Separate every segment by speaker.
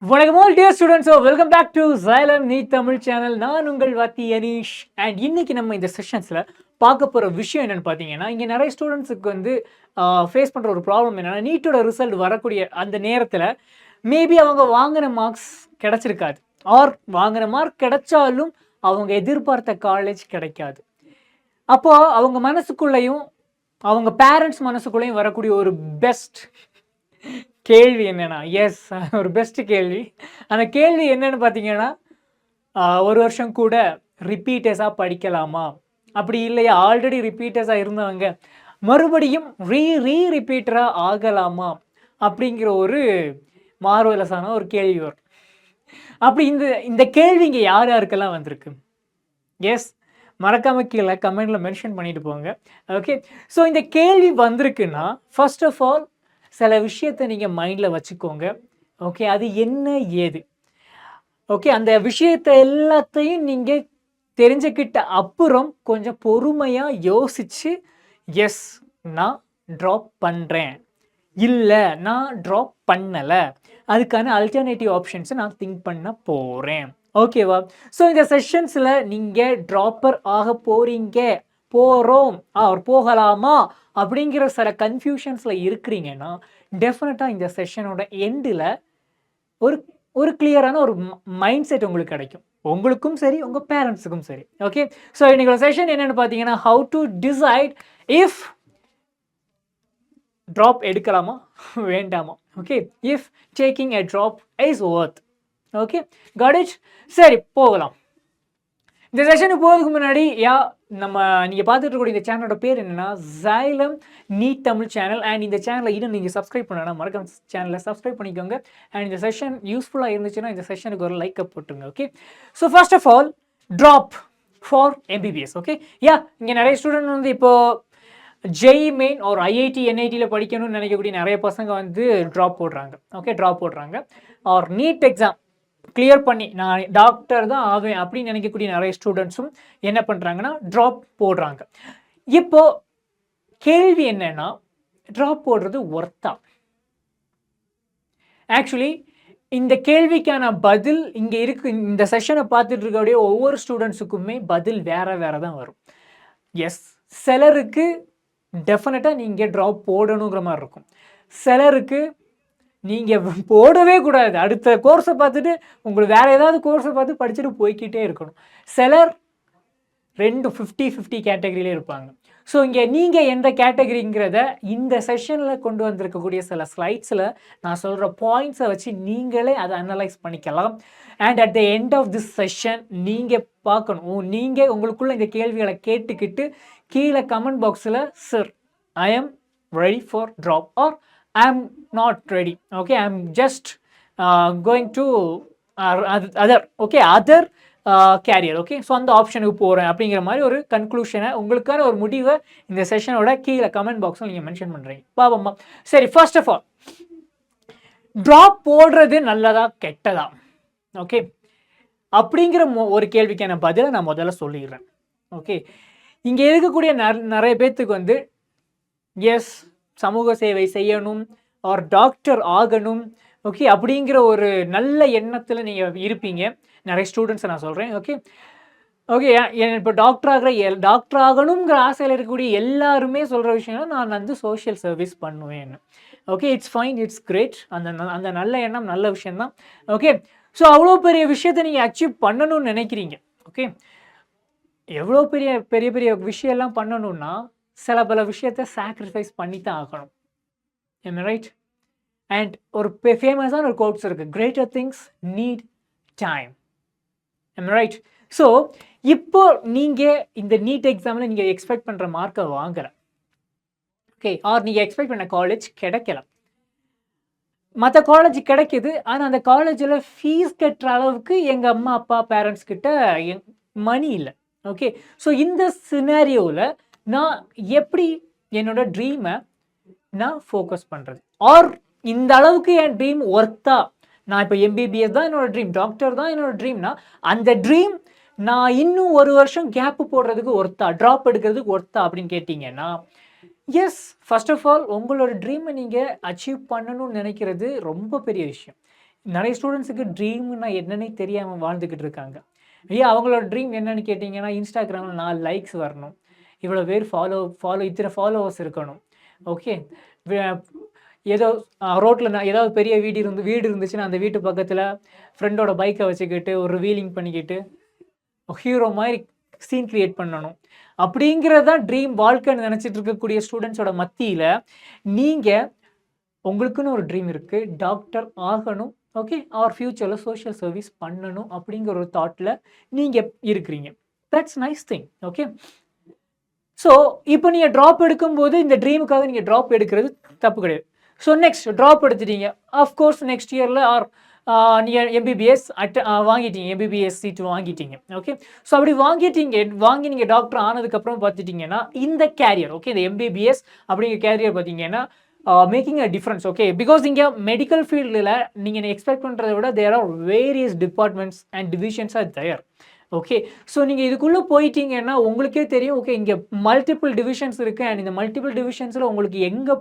Speaker 1: வணக்கம் all dear students, welcome back to Xylem NEET Tamil channel. நான் உங்கள் வாத்தி அனீஷ். அண்ட் இன்னைக்கு நம்ம இந்த செஷன்ஸில் பார்க்க போகிற விஷயம் என்னென்னு பார்த்தீங்கன்னா, இங்கே நிறைய ஸ்டூடெண்ட்ஸுக்கு வந்து ஃபேஸ் பண்ணுற ஒரு ப்ராப்ளம் என்னென்னா, நீட்டோட ரிசல்ட் வரக்கூடிய அந்த நேரத்தில் மேபி அவங்க வாங்கின மார்க்ஸ் கிடச்சிருக்காது, ஆர் வாங்கின மார்க் கிடைச்சாலும் அவங்க எதிர்பார்த்த காலேஜ் கிடைக்காது. அப்போது அவங்க மனசுக்குள்ளேயும் அவங்க பேரண்ட்ஸ் மனசுக்குள்ளேயும் வரக்கூடிய ஒரு பெஸ்ட் கேள்வி என்னன்னா, எஸ், ஒரு பெஸ்ட் கேள்வி. அந்த கேள்வி என்னன்னு பார்த்தீங்கன்னா, ஒரு வருஷம் கூட ரிப்பீட்டர்ஸாக படிக்கலாமா? அப்படி இல்லையா ஆல்ரெடி ரிப்பீட்டர்ஸாக இருந்தவங்க மறுபடியும் ரிப்பீட்டராக ஆகலாமா? அப்படிங்கிற ஒரு மார்வலஸான ஒரு கேள்வி வரும். அப்படி இந்த இந்த கேள்வி இங்கே யார் யாருக்கெல்லாம் வந்திருக்கு? எஸ், மறக்காம கீழே கமெண்ட்ல மென்ஷன் பண்ணிட்டு போங்க. ஓகே, ஸோ இந்த கேள்வி வந்திருக்குன்னா ஃபர்ஸ்ட் ஆஃப் ஆல் சில விஷயத்தை நீங்கள் மைண்டில் வச்சுக்கோங்க. ஓகே, அது என்ன ஏது? ஓகே, அந்த விஷயத்தை எல்லாத்தையும் நீங்கள் தெரிஞ்சுக்கிட்ட அப்புறம் கொஞ்சம் பொறுமையாக யோசித்து, எஸ் நான் ட்ராப் பண்ணுறேன், இல்லை நான் ட்ராப் பண்ணலை, அதுக்கான அல்டர்னேட்டிவ் ஆப்ஷன்ஸை நான் திங்க் பண்ண போகிறேன். ஓகேவா? ஸோ இந்த செஷன்ஸில் நீங்கள் ட்ராப்பர் ஆக போகிறோம் அவர் போகலாமா அப்படிங்கிற சில கன்ஃபியூஷன்ஸில் இருக்கிறீங்கன்னா, டெஃபினட்டாக இந்த செஷனோட எண்டில் ஒரு ஒரு கிளியரான ஒரு மைண்ட் செட் உங்களுக்கு கிடைக்கும், உங்களுக்கும் சரி உங்கள் பேரண்ட்ஸுக்கும் சரி. ஓகே, ஸோ இன்னைக்கு செஷன் என்னென்னு பார்த்தீங்கன்னா, how to decide if drop எடுக்கலாமா வேண்டாமா. Okay, if taking a drop is worth. Okay, got it. சரி, போகலாம். இந்த செஷனுக்கு போகிறதுக்கு முன்னாடி நம்ம நீங்கள் பார்த்துட்டு இருக்கக்கூடிய இந்த சேனலோட பேர் என்னென்னா Xylem NEET Tamil channel. And இந்த சேனலை இன்னும் நீங்கள் சப்ஸ்கிரைப் பண்ணலாம், மறக்காம சேனலை சப்ஸ்கிரைப் பண்ணிக்கோங்க. அண்ட் இந்த செஷன் யூஸ்ஃபுல்லாக இருந்துச்சுன்னா இந்த செஷனுக்கு ஒரு லைக் போட்டுருங்க. Okay, so first of all drop for MBBS. Okay, இங்கே நிறைய ஸ்டூடெண்ட் வந்து இப்போது JEE மெயின் ஒரு IIT NITயில் படிக்கணும்னு நினைக்கக்கூடிய நிறைய பசங்க வந்து ட்ராப் போடுறாங்க. ஓகே, ட்ராப் போடுறாங்க. ஆர் நீட் எக்ஸாம் கிளியர் பண்ணி நான் டாக்டர் தான் ஆவேன் அப்படின்னு நினைக்கக்கூடிய நிறைய ஸ்டூடெண்ட்ஸும் என்ன பண்ணுறாங்கன்னா ட்ராப் போடுறாங்க. இப்போ கேள்வி என்னன்னா, ட்ராப் போடுறது ஒர்த்தா? ஆக்சுவலி இந்த கேள்விக்கான பதில் இங்கே இருக்கு. இந்த செஷனை பார்த்துட்டு இருக்கக்கூடிய ஒவ்வொரு ஸ்டூடெண்ட்ஸுக்குமே பதில் வேற வேற தான் வரும். எஸ், சிலருக்கு டெஃபினட்டாக நீங்கள் ட்ராப் போடணுங்கிற மாதிரி இருக்கும், சிலருக்கு நீங்கள் போடவே கூடாது, அடுத்த கோர்ஸை பார்த்துட்டு உங்களுக்கு வேறு ஏதாவது கோர்ஸை பார்த்து படிச்சுட்டு போய்கிட்டே இருக்கணும். சிலர் 50-50 கேட்டகரியிலே இருப்பாங்க. ஸோ இங்கே நீங்கள் எந்த கேட்டகரிங்கிறத இந்த செஷனில் கொண்டு வந்திருக்கக்கூடிய சில ஸ்லைட்ஸில் நான் சொல்கிற பாயிண்ட்ஸை வச்சு நீங்களே அதை அனலைஸ் பண்ணிக்கலாம். And at the end of this session நீங்கள் பார்க்கணும், நீங்கள் உங்களுக்குள்ள இந்த கேள்விகளை கேட்டுக்கிட்டு கீழே கமெண்ட் பாக்ஸில் sir I am ready for drop or I'm not ready. Okay, I'm just going to other. Okay, other carrier. Okay, so அந்த ஆப்ஷனுக்கு போகிறேன் அப்படிங்கிற மாதிரி ஒரு கன்க்ளூஷனை உங்களுக்கான ஒரு முடிவை இந்த செஷனோட கீழே கமெண்ட் பாக்ஸில் நீங்கள் மென்ஷன் பண்ணுறீங்க. பாவம்மா. சரி, ஃபர்ஸ்ட் ஆஃப் ஆல் ட்ராப் போடுறது நல்லதா கெட்டதா? ஓகே, அப்படிங்கிற ஒரு கேள்விக்கான பதிலை நான் முதல்ல சொல்லிடுறேன். ஓகே, இங்கே இருக்கக்கூடிய நிறைய பேர்த்துக்கு வந்து எஸ் சமூக சேவை செய்யணும் ஆர் டாக்டர் ஆகணும், ஓகே, அப்படிங்கிற ஒரு நல்ல எண்ணத்தில் நீங்கள் இருப்பீங்க. நிறைய ஸ்டூடெண்ட்ஸை நான் சொல்கிறேன். ஓகே ஓகே இப்போ டாக்டர் ஆகணுங்கிற ஆசையில் இருக்கக்கூடிய எல்லாருமே சொல்கிற விஷயம் நான் வந்து சோஷியல் சர்வீஸ் பண்ணுவேன். Okay, it's fine, it's great. அந்த நல்ல எண்ணம் நல்ல விஷயந்தான். ஓகே, ஸோ அவ்வளோ பெரிய விஷயத்தை நீங்கள் அச்சீவ் பண்ணணும்னு நினைக்கிறீங்க. ஓகே, எவ்வளோ பெரிய பெரிய பெரிய விஷயம்லாம் பண்ணணும்னா சில பல விஷயத்தை சாக்ரிஃபைஸ் பண்ணி தான் ஆகணும். am I right? அண்ட் ஒரு ஃபேமஸான ஒரு கோட்ஸ் இருக்குது, greater things need time. am I right? So இப்போ நீங்கள் இந்த நீட் எக்ஸாமில் நீங்கள் எக்ஸ்பெக்ட் பண்ணுற மார்க்கை வாங்கலை. ஓகே, ஆர் நீங்கள் எக்ஸ்பெக்ட் பண்ண காலேஜ் கிடைக்கல, மற்ற காலேஜ் கிடைக்கிது, ஆனால் அந்த காலேஜில் ஃபீஸ் கட்டுற அளவுக்கு எங்கள் அம்மா அப்பா பேரண்ட்ஸ் கிட்ட மணி இல்லை. ஓகே, ஸோ இந்த சினாரியோவில் நான் எப்படி என்னோட ட்ரீமை நான் ஃபோக்கஸ் பண்ணுறது, ஆர் இந்த அளவுக்கு என் ட்ரீம் ஒர்த்தா? நான் இப்போ MBBS தான் என்னோட ட்ரீம், டாக்டர் தான் என்னோட ட்ரீம்னா அந்த ட்ரீம் நான் இன்னும் ஒரு வருஷம் கேப்பு போடுறதுக்கு ஒர்த்தா, ட்ராப் எடுக்கிறதுக்கு ஒர்த்தா அப்படின்னு கேட்டிங்கன்னா, எஸ், ஃபர்ஸ்ட் ஆஃப் ஆல் உங்களோட ட்ரீமை நீங்கள் அச்சீவ் பண்ணணும்னு நினைக்கிறது ரொம்ப பெரிய விஷயம். நிறைய ஸ்டூடெண்ட்ஸுக்கு ட்ரீம்னா என்னன்னே தெரியாமல் வாழ்ந்துக்கிட்டு இருக்காங்க. அவங்களோட ட்ரீம் என்னன்னு கேட்டிங்கன்னா, இன்ஸ்டாகிராமில் 4 லைக்ஸ் வரணும், இவ்வளோ பேர் இத்தனை ஃபாலோவர்ஸ் இருக்கணும். ஓகே. ஏதோ ரோட்டில் ஏதாவது பெரிய வீடு இருந்துச்சுன்னா அந்த வீட்டு பக்கத்தில் ஃப்ரெண்டோட பைக்கை வச்சுக்கிட்டு ஒரு வீலிங் பண்ணிக்கிட்டு ஹீரோ மாதிரி சீன் கிரியேட் பண்ணணும். அப்படிங்கிறது தான் ட்ரீம் வாழ்க்கைன்னு நினச்சிட்டு இருக்கக்கூடிய ஸ்டூடெண்ட்ஸோட மத்தியில் நீங்கள் உங்களுக்குன்னு ஒரு ட்ரீம் இருக்குது, டாக்டர் ஆகணும், ஓகே, ஆர் ஃப்யூச்சரில் சோஷியல் சர்வீஸ் பண்ணணும் அப்படிங்கிற ஒரு தாட்டில் நீங்கள் இருக்கிறீங்க. That's nice thing. Okay. So இப்போ நீங்கள் ட்ராப் எடுக்கும்போது இந்த ட்ரீமுக்காக நீங்கள் ட்ராப் எடுக்கிறது தப்பு கிடையாது. ஸோ நெக்ஸ்ட் ட்ராப் எடுத்துட்டீங்க, அஃப்கோர்ஸ் நெக்ஸ்ட் இயரில் ஆர் நீங்கள் எம்பிபிஎஸ் வாங்கிட்டீங்க, எம்பிபிஎஸ் சீட் வாங்கிட்டீங்க. ஓகே. ஸோ அப்படி வாங்கி நீங்கள் டாக்டர் ஆனதுக்கப்புறம் பார்த்துட்டிங்கன்னா இந்த கேரியர், ஓகே, இந்த எம்பிபிஎஸ் அப்படிங்கிற கேரியர் பார்த்தீங்கன்னா making a difference. Okay. Because இங்கே மெடிக்கல் ஃபீல்டில் நீங்கள் எக்ஸ்பெக்ட் பண்ணுறதை விட there are various departments and divisions are there. Okay. So நீங்கள் இதுக்குள்ளே போயிட்டீங்கன்னா உங்களுக்கே தெரியும், ஓகே, இங்கே மல்டிபிள் டிவிஷன்ஸ் இருக்குது அண்ட் இந்த மல்டிபிள் டிவிஷன்ஸில் உங்களுக்கு எங்கே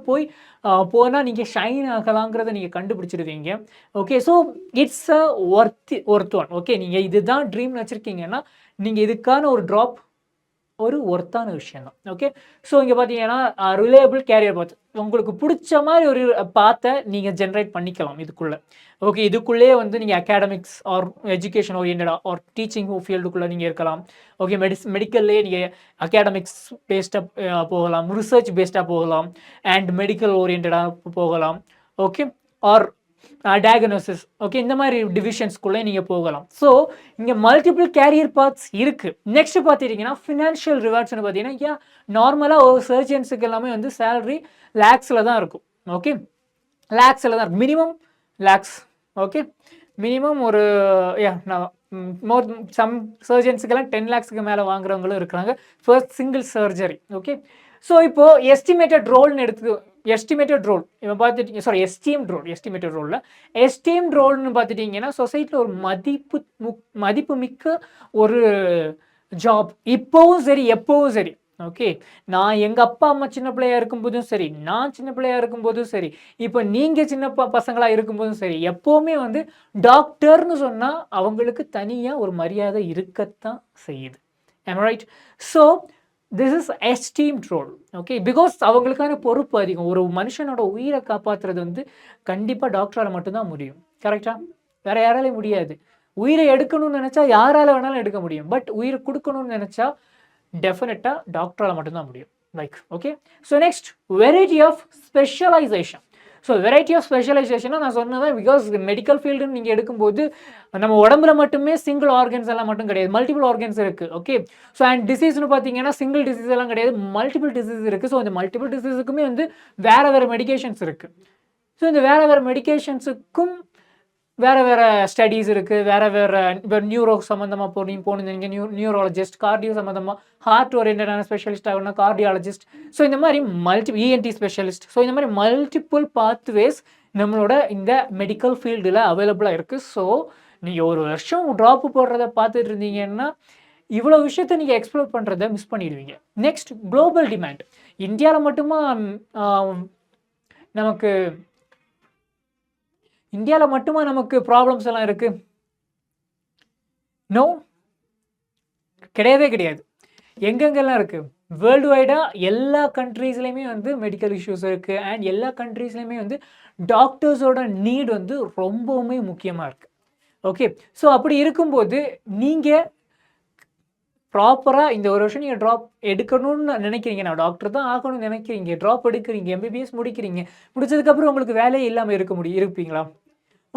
Speaker 1: போனால் நீங்கள் ஷைன் ஆகலாங்கிறத நீங்கள் கண்டுபிடிச்சிடுவீங்க. Okay. So it's a worth one. Okay. நீங்கள் இதுதான் ட்ரீம் வச்சுருக்கீங்கன்னா நீங்கள் இதுக்கான ஒரு ட்ராப் ஒரு ஒர்த்தான விஷயம் தான். ஓகே. ஸோ இங்கே பார்த்தீங்கன்னா ரிலையபிள் கேரியர் பாத், உங்களுக்கு பிடிச்ச மாதிரி ஒரு பாத்தை நீங்கள் ஜென்ரேட் பண்ணிக்கலாம் இதுக்குள்ளே. ஓகே. இதுக்குள்ளேயே வந்து நீங்கள் அகாடமிக்ஸ் ஆர் எஜுகேஷன் ஓரியன்டாக ஆர் டீச்சிங் ஃபீல்டுக்குள்ளே நீங்கள் இருக்கலாம். ஓகே. மெடிக்கல்லே நீங்கள் அகாடமிக்ஸ் பேஸ்டாக போகலாம், ரிசர்ச் பேஸ்டாக போகலாம், அண்ட் மெடிக்கல் ஓரியன்டாக போகலாம். ஓகே. Or diagnosis. ஓகே. இந்த மாதிரி டிவிஷன்ஸ்குள்ளே நீங்கள் போகலாம். ஸோ இங்கே மல்டிபிள் கேரியர் பாத்ஸ் இருக்குது. நெக்ஸ்ட் பார்த்துட்டிங்கன்னா ஃபினான்ஷியல் ரிவார்ட்ஸ்னு பார்த்தீங்கன்னா நார்மலாக ஒரு சர்ஜன்ஸுக்கு எல்லாமே வந்து சேலரி லேக்ஸில் தான் இருக்கும். ஓகே. லேக்ஸில் தான் இருக்கும், மினிமம் லேக்ஸ். ஓகே. மினிமம் ஒரு சம் சர்ஜன்ஸுக்கெல்லாம் 10 lakhsக்கு மேலே வாங்குறவங்களும் இருக்கிறாங்க first single surgery. Okay. So இப்போது எஸ்டிமேட்டட் ரோல்னு எஸ்டிமேட்டட் ரோல் இப்போ பார்த்துட்டீங்க, சாரி எஸ்டிமேட்டட் ரோல்னு பார்த்துட்டிங்கன்னா சொசைட்டியில் ஒரு மதிப்பு மிக்க ஒரு ஜாப், இப்போவும் சரி எப்போவும் சரி. ஓகே. நான் எங்கள் அப்பா அம்மா சின்ன பிள்ளையாக இருக்கும்போதும் சரி, நான் சின்ன பிள்ளையாக இருக்கும்போதும் சரி, இப்போ நீங்கள் சின்ன பசங்களாக இருக்கும்போதும் சரி, எப்போவுமே வந்து டாக்டர்னு சொன்னால் அவங்களுக்கு தனியாக ஒரு மரியாதை இருக்கத்தான் செய்யுது. am I right? So this is esteemed role. Okay. Because அவங்களுக்கான பொறுப்பு அதிகம். ஒரு மனுஷனோட உயிரை காப்பாற்றுறது வந்து கண்டிப்பாக டாக்டரால் மட்டும்தான் முடியும். கரெக்டாக? வேறு யாராலையும் முடியாது. உயிரை எடுக்கணும்னு நினச்சா யாரால் வேணாலும் எடுக்க முடியும், பட் உயிரை கொடுக்கணும்னு நினச்சா டெஃபினட்டாக டாக்டரால் மட்டும்தான் முடியும். Like okay. So next variety of specialization. So variety of ஸ்பெஷலைசேஷனாக நான் சொன்னதான், பிகாஸ் மெடிக்கல் ஃபீல்டுன்னு நீங்கள் எடுக்கும்போது நம்ம உடம்புல மட்டுமே சிங்கிள் ஆர்கன்ஸ் எல்லாம் மட்டும் கிடையாது, மல்டிபிள் ஆர்கன்ஸ் இருக்குது. ஓகே. ஸோ அண்ட் டிசீஸ்னு பார்த்தீங்கன்னா சிங்கிள் டிசீஸ் எல்லாம் கிடையாது, மல்டிபிள் டிசீஸ் இருக்குது. ஸோ அந்த மல்டிபிள் டிசீஸுக்குமே வந்து வேறு மெடிகேஷன்ஸ் இருக்குது. ஸோ இந்த வேறு மெடிகேஷன்ஸுக்கும் வேறு ஸ்டடீஸ் இருக்குது. இப்போ நியூரோ சம்மந்தமாக போனீங்க நியூரோலஜிஸ்ட், கார்டியோ சம்மந்தமாக ஹார்ட் ஓரியன்டான ஸ்பெஷலிஸ்ட் ஆகணும், கார்டியாலஜிஸ்ட். ஸோ இந்த மாதிரி இஎன்டி ஸ்பெஷலிஸ்ட். ஸோ இந்த மாதிரி மல்டிபிள் பாத்வேஸ் நம்மளோட இந்த மெடிக்கல் ஃபீல்டில் அவைலபிளாக இருக்குது. ஸோ நீங்கள் ஒரு வருஷம் ட்ராப்பு போடுறத பார்த்துட்டு இருந்தீங்கன்னா இவ்வளோ விஷயத்த நீங்கள் எக்ஸ்ப்ளோர் பண்ணுறத மிஸ் பண்ணிடுவீங்க. Next global demand. இந்தியாவில் மட்டுமா நமக்கு ப்ராப்ளம்ஸ் எல்லாம் இருக்குது? நோ, கிடையவே கிடையாது. எங்கெங்கெல்லாம் இருக்குது? வேர்ல்டு வைடாக எல்லா கண்ட்ரீஸ்லையுமே வந்து மெடிக்கல் இஷ்யூஸ் இருக்குது அண்ட் எல்லா கண்ட்ரீஸ்லையுமே வந்து டாக்டர்ஸோட நீட் வந்து ரொம்பவுமே முக்கியமாக இருக்குது. ஓகே. ஸோ அப்படி இருக்கும்போது நீங்கள் ப்ராப்பராக இந்த ஒரு வருஷம் நீங்கள் ட்ராப் எடுக்கணும்னு நினைக்கிறீங்க, நான் டாக்டர் தான் ஆகணும்னு நினைக்கிறீங்க, ட்ராப் எடுக்கிறீங்க, எம்பிபிஎஸ் முடிச்சதுக்கப்புறம் உங்களுக்கு வேலையே இல்லாமல் இருப்பீங்களா?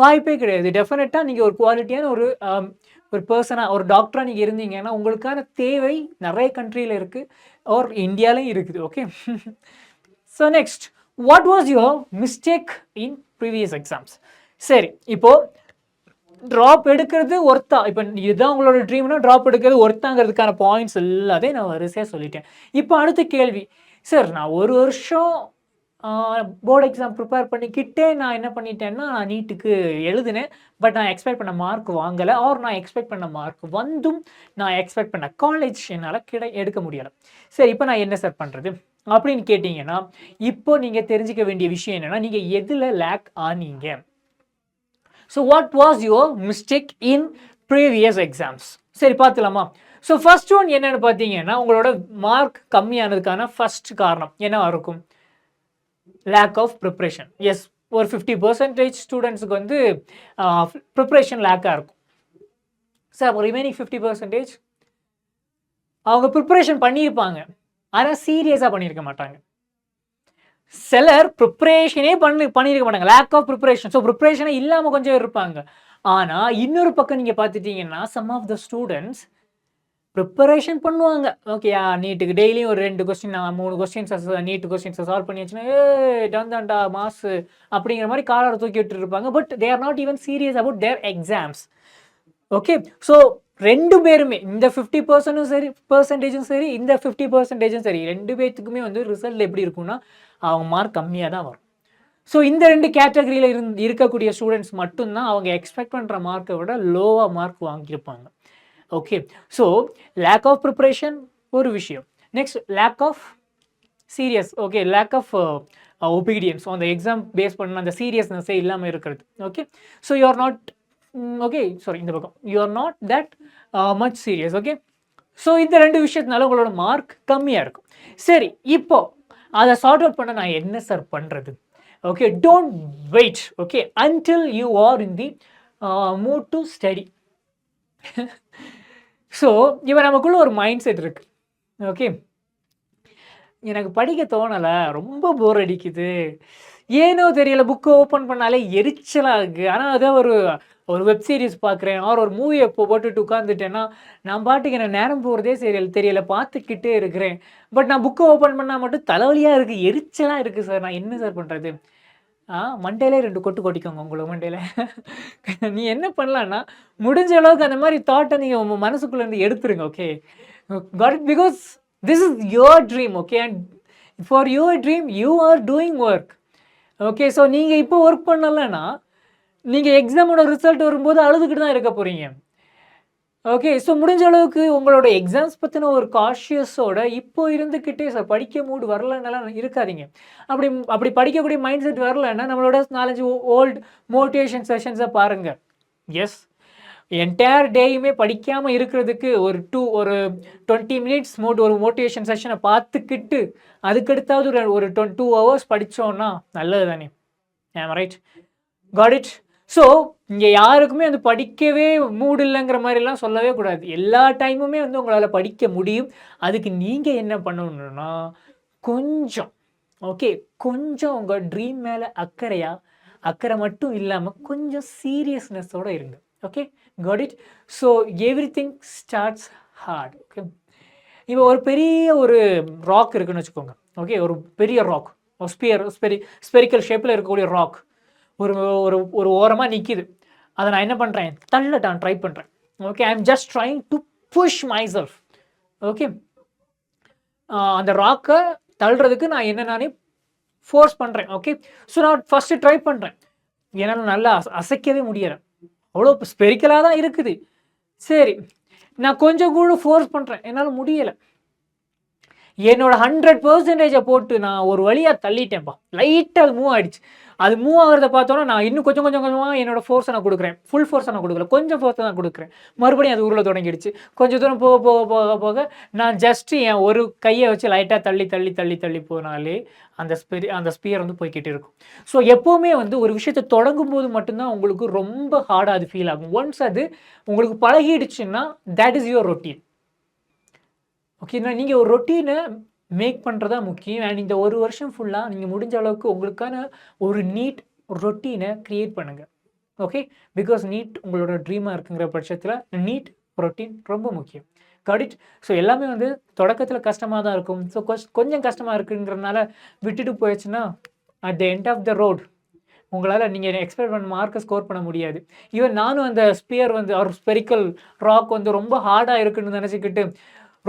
Speaker 1: வாய்ப்பே கிடையாது. டெஃபினட்டாக நீங்கள் ஒரு குவாலிட்டியான ஒரு பர்சனாக ஒரு டாக்டராக நீங்கள் இருந்தீங்கன்னா உங்களுக்கான தேவை நிறைய கண்ட்ரியில் இருக்குது, ஆர் இந்தியாலையும் இருக்குது. Okay. So next, what was your mistake in previous exams? சரி, இப்போது ட்ராப் எடுக்கிறது ஒர்த்தா, இப்போ இதுதான் உங்களோட ட்ரீம்னா ட்ராப் எடுக்கிறது ஒர்த்தாங்கிறதுக்கான பாயிண்ட்ஸ் எல்லாத்தையும் நான் வரிசையாக சொல்லிட்டேன். இப்போ அடுத்த கேள்வி, சார் நான் ஒரு வருஷம் போர்டு எக்ஸாம் ப்ரிப்பேர் பண்ணிக்கிட்டே நான் என்ன பண்ணிட்டேன்னா நான் நீட்டுக்கு எழுதினேன், பட் நான் எக்ஸ்பெக்ட் பண்ண மார்க் வாங்கலை, ஆர் நான் எக்ஸ்பெக்ட் பண்ண மார்க் வந்தும் நான் எக்ஸ்பெக்ட் பண்ண காலேஜ் என்னால் எடுக்க முடியலை. சரி, இப்போ நான் என்ன சார் பண்ணுறது அப்படின்னு கேட்டிங்கன்னா, இப்போ நீங்கள் தெரிஞ்சிக்க வேண்டிய விஷயம் என்னென்னா நீங்கள் எதில் லேக் ஆனீங்க. So what was your mistake in previous exams? சரி பார்த்துலாமா? ஸோ ஃபர்ஸ்ட் ஒன் என்னென்னு பார்த்தீங்கன்னா, உங்களோட மார்க் கம்மியானதுக்கான ஃபர்ஸ்ட் காரணம் என்னவா இருக்கும்? Lakh of preparation. எஸ், ஒரு 50% ஸ்டூடெண்ட்ஸுக்கு வந்து ப்ரிப்ரேஷன் லேக்காக இருக்கும். சார் ரிமைனிங் 50% அவங்க ப்ரிப்ரேஷன் பண்ணியிருப்பாங்க, ஆனால் சீரியஸாக பண்ணியிருக்க மாட்டாங்க. சிலர் ப்ரிப்ரேஷனே பண்ணியிருக்க மாட்டாங்க, லேக் ஆஃப் ப்ரிப்ரேஷன். ஸோ ப்ரிப்ரேஷனே இல்லாமல் கொஞ்சம் இருப்பாங்க. ஆனால் இன்னொரு பக்கம் நீங்கள் பார்த்துட்டீங்கன்னா, some of the students preparation பண்ணுவாங்க. ஓகேயா, நீட்டுக்கு டெய்லியும் ஒரு 2 கொஸ்டின் 3 கொஸ்டின்ஸ் நீட் கொஸ்டின்ஸை சால்வ் பண்ணி வச்சுன்னா, டன் தான்டா மாசு அப்படிங்கிற மாதிரி காலரை தூக்கி விட்டு இருப்பாங்க. But they are not even serious about their exams. Okay, so 2 பேருமே, இந்த 50% சரி பர்சன்டேஜும் சரி, இந்த 50%ம் சரி, 2 பேர்த்துக்குமே வந்து ரிசல்ட் எப்படி இருக்கும்னா, அவங்க மார்க் கம்மியாக தான் வரும். ஸோ இந்த 2 கேட்டகரியில் இருக்கக்கூடிய ஸ்டூடெண்ட்ஸ் மட்டும்தான் அவங்க எக்ஸ்பெக்ட் பண்ணுற மார்க்கை விட லோவாக மார்க் வாங்கியிருப்பாங்க. Okay, so lack of preparation ஒரு விஷயம். Next lack of serious, okay, lack of obedience, அந்த எக்ஸாம் பேஸ் பண்ண அந்த சீரியஸ்னஸே இல்லாமல் இருக்கிறது. Okay, so you are not okay, sorry, இந்த பக்கம் you are not that much serious. Okay, so இந்த 2 விஷயத்தினால உங்களோட மார்க் கம்மியாக இருக்கும். சரி, இப்போ அதை சார்ட் அவுட் பண்ண நான் என்ன சார் பண்ணுறது? Okay, don't wait, okay, until you are in the mood to study. So இப்போ நமக்குள்ள ஒரு மைண்ட் செட் இருக்குது. ஓகே, எனக்கு படிக்க தோணலை, ரொம்ப போர் அடிக்குது, ஏனோ தெரியல, புக்கு ஓப்பன் பண்ணாலே எரிச்சலாக இருக்குது. ஆனால் அதான் ஒரு வெப் சீரிஸ் பார்க்குறேன், ஒரு மூவியை போட்டுட்டு உட்காந்துட்டேன்னா நான் பாட்டுக்கு எனக்கு நேரம் போகிறதே தெரியல, பார்த்துக்கிட்டே இருக்கிறேன். பட் நான் புக்கை ஓப்பன் பண்ணால் மட்டும் தலைவலியாக இருக்குது, எரிச்சலாக இருக்குது சார், நான் என்ன சார் பண்ணுறது? மண்டேலே 2 கொட்டு கொட்டிக்கோங்க உங்களுக்கு மண்டேல. நீ என்ன பண்ணலான்னா, முடிஞ்ச அளவுக்கு அந்த மாதிரி தாட்டை நீங்கள் உங்கள் மனசுக்குள்ளேருந்து எடுத்துருங்க. Okay, got it, because this is your dream. Okay, and for your dream you are doing work. Okay, so நீங்கள் இப்போ ஒர்க் பண்ணலைன்னா நீங்கள் எக்ஸாமோட ரிசல்ட் வரும்போது அழுதுகிட்டு தான் இருக்க போகிறீங்க. ஓகே, ஸோ முடிஞ்ச அளவுக்கு உங்களோட எக்ஸாம்ஸ் பற்றின ஒரு காஷியஸோட இப்போ இருந்துக்கிட்டே சார் படிக்க மூடு வரலன்னெல்லாம் இருக்காதீங்க. அப்படி படிக்கக்கூடிய மைண்ட் செட் வரலன்னா நம்மளோட 4-5 ஓல்டு மோட்டிவேஷன் செஷன்ஸை பாருங்கள். எஸ், என்டையர் டேயுமே படிக்காமல் இருக்கிறதுக்கு ஒரு 20 மினிட்ஸ் ஒரு மோட்டிவேஷன் செஷனை பார்த்துக்கிட்டு அதுக்கடுத்தாவது ஒரு 2 ஹவர்ஸ் படித்தோன்னா நல்லது தானே? Right, God it. ஸோ இங்கே யாருக்குமே வந்து படிக்கவே மூடு இல்லைங்கிற மாதிரிலாம் சொல்லவே கூடாது. எல்லா டைமுமே வந்து உங்களால் படிக்க முடியும். அதுக்கு நீங்கள் என்ன பண்ணணும்னா, கொஞ்சம் ஓகே, கொஞ்சம் உங்கள் ட்ரீம் மேலே அக்கறை மட்டும் இல்லாமல் கொஞ்சம் சீரியஸ்னஸோடு இருங்க. Okay, got it. So everything starts hard. Okay, இப்போ ஒரு பெரிய ராக் இருக்குன்னு வச்சுக்கோங்க. ஓகே, ஒரு பெரிய ராக், ஸ்பெரிக்கல் ஷேப்பில் இருக்கக்கூடிய ராக் ஒரு ஓரமாக நிற்கிது. அதை நான் என்ன பண்ணுறேன், ட்ரை பண்ணுறேன். Okay, I am just trying to push my self. Okay, அந்த ராக்கை தள்ளுறதுக்கு நான் நானே ஃபோர்ஸ் பண்ணுறேன். ஓகே, ஸோ நான் ஃபஸ்ட்டு ட்ரை பண்ணுறேன். என்னால் நல்லா அசைக்கவே முடியலை, அவ்வளோ ஸ்பெரிக்கலாக தான் இருக்குது. சரி, நான் கொஞ்சம் கூட ஃபோர்ஸ் பண்ணுறேன், என்னால் முடியலை. என்னோட 100% போட்டு நான் ஒரு வழியாக தள்ளிட்டேன்ப்பா. லைட்டாக அது மூவ் ஆகிடுச்சு. அது மூவ் ஆகிறத பார்த்தோன்னா நான் இன்னும் கொஞ்சமாக என்னோட ஃபோர்ஸை நான் கொடுக்குறேன். ஃபுல் ஃபோர்ஸை நான் கொடுக்கல, கொஞ்சம் ஃபோர்ஸை தான் கொடுக்குறேன். மறுபடியும் அது உருள தொடங்கிடுச்சு. கொஞ்சம் தூரம் போக நான் ஜஸ்ட்டு என் ஒரு கையை வச்சு லைட்டாக தள்ளி போனாலே அந்த ஸ்பியர் வந்து போய்கிட்டு இருக்கும். ஸோ எப்போவுமே வந்து ஒரு விஷயத்தை தொடங்கும் போது மட்டும்தான் உங்களுக்கு ரொம்ப ஹார்டாக அது ஃபீல் ஆகும். ஒன்ஸ் அது உங்களுக்கு பழகிடுச்சுன்னா தட் இஸ் யுவர் ரொட்டீன். ஓகேண்ணா, நீங்கள் ஒரு ரொட்டீனை மேக் பண்ணுறதா முக்கியம். அண்ட் இந்த ஒரு வருஷம் ஃபுல்லாக நீங்கள் முடிஞ்ச அளவுக்கு உங்களுக்கான ஒரு நீட் ரொட்டீனை க்ரியேட் பண்ணுங்கள். ஓகே, பிகாஸ் நீட் உங்களோட ட்ரீமாக இருக்குங்கிற பட்சத்தில் நீட் ரொட்டீன் ரொம்ப முக்கியம். God it. ஸோ எல்லாமே வந்து தொடக்கத்தில் கஷ்டமாக தான் இருக்கும். ஸோ கொஞ்சம் கஷ்டமாக இருக்குங்கிறதுனால விட்டுட்டு போயிடுச்சுன்னா at the end of the road உங்களால் நீங்கள் எக்ஸ்பெக்ட் பண்ண மார்க்கை ஸ்கோர் பண்ண முடியாது. ஈவன் நானும் அந்த ஸ்பியர் வந்து ஸ்பெரிக்கல் ராக் வந்து ரொம்ப ஹார்டாக இருக்குன்னு நினச்சிக்கிட்டு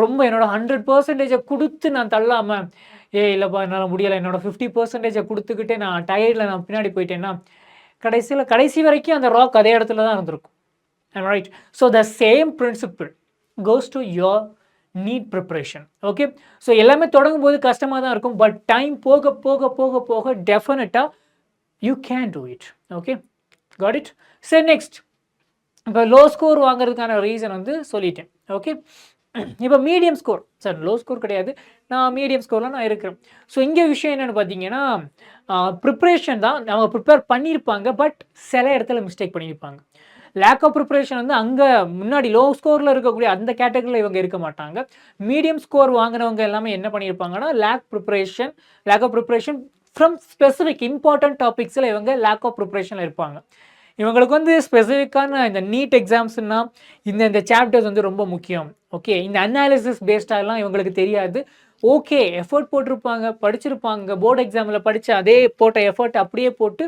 Speaker 1: ரொம்ப என்னோட 100% கொடுத்து நான் தள்ளாமல், இல்லைப்பா என்னால் முடியலை, என்னோட 50% கொடுத்துக்கிட்டே நான் டயர்டில் நான் பின்னாடி போயிட்டேன்னா கடைசி வரைக்கும் அந்த ராக் அதே இடத்துல தான் இருந்திருக்கும். Right. So the same principle goes to your NEET preparation. Okay, so எல்லாமே தொடங்கும் போது கஷ்டமாக தான் இருக்கும். பட் டைம் போக டெஃபினட்டாக you can do it. Okay, got it. சரி நெக்ஸ்ட், இப்போ லோ ஸ்கோர் வாங்குறதுக்கான ரீசன் வந்து சொல்லிட்டேன். ஓகே, இப்போ medium score, sir low score கிடையாது, நான் மீடியம் ஸ்கோரில் நான் இருக்கிறேன். ஸோ இங்கே விஷயம் என்னென்னு பார்த்தீங்கன்னா, ப்ரிப்ரேஷன் தான் அவங்க ப்ரிப்பேர் பண்ணியிருப்பாங்க, பட் சில இடத்துல மிஸ்டேக் பண்ணியிருப்பாங்க. லேக் ஆஃப் ப்ரிப்பரேஷன் வந்து அங்கே முன்னாடி லோ ஸ்கோரில் இருக்கக்கூடிய அந்த கேட்டகரியில் இவங்க இருக்க மாட்டாங்க. மீடியம் ஸ்கோர் வாங்கினவங்க எல்லாமே என்ன பண்ணியிருப்பாங்கன்னா, lack of preparation from specific important டாபிக்ஸில் இவங்க லேக் ஆஃப் ப்ரிப்பரேஷனில் இருப்பாங்க. இவங்களுக்கு வந்து ஸ்பெசிஃபிக்கான இந்த நீட் எக்ஸாம்ஸ்னா இந்த சாப்டர்ஸ் வந்து ரொம்ப முக்கியம். ஓகே, இந்த அனாலிசிஸ் பேஸ்டாலாம் இவங்களுக்கு தெரியாது. ஓகே, எஃபர்ட் போட்டிருப்பாங்க, படிச்சிருப்பாங்க, போர்டு எக்ஸாமில் படித்த அதே போட்ட எஃபர்ட் அப்படியே போட்டு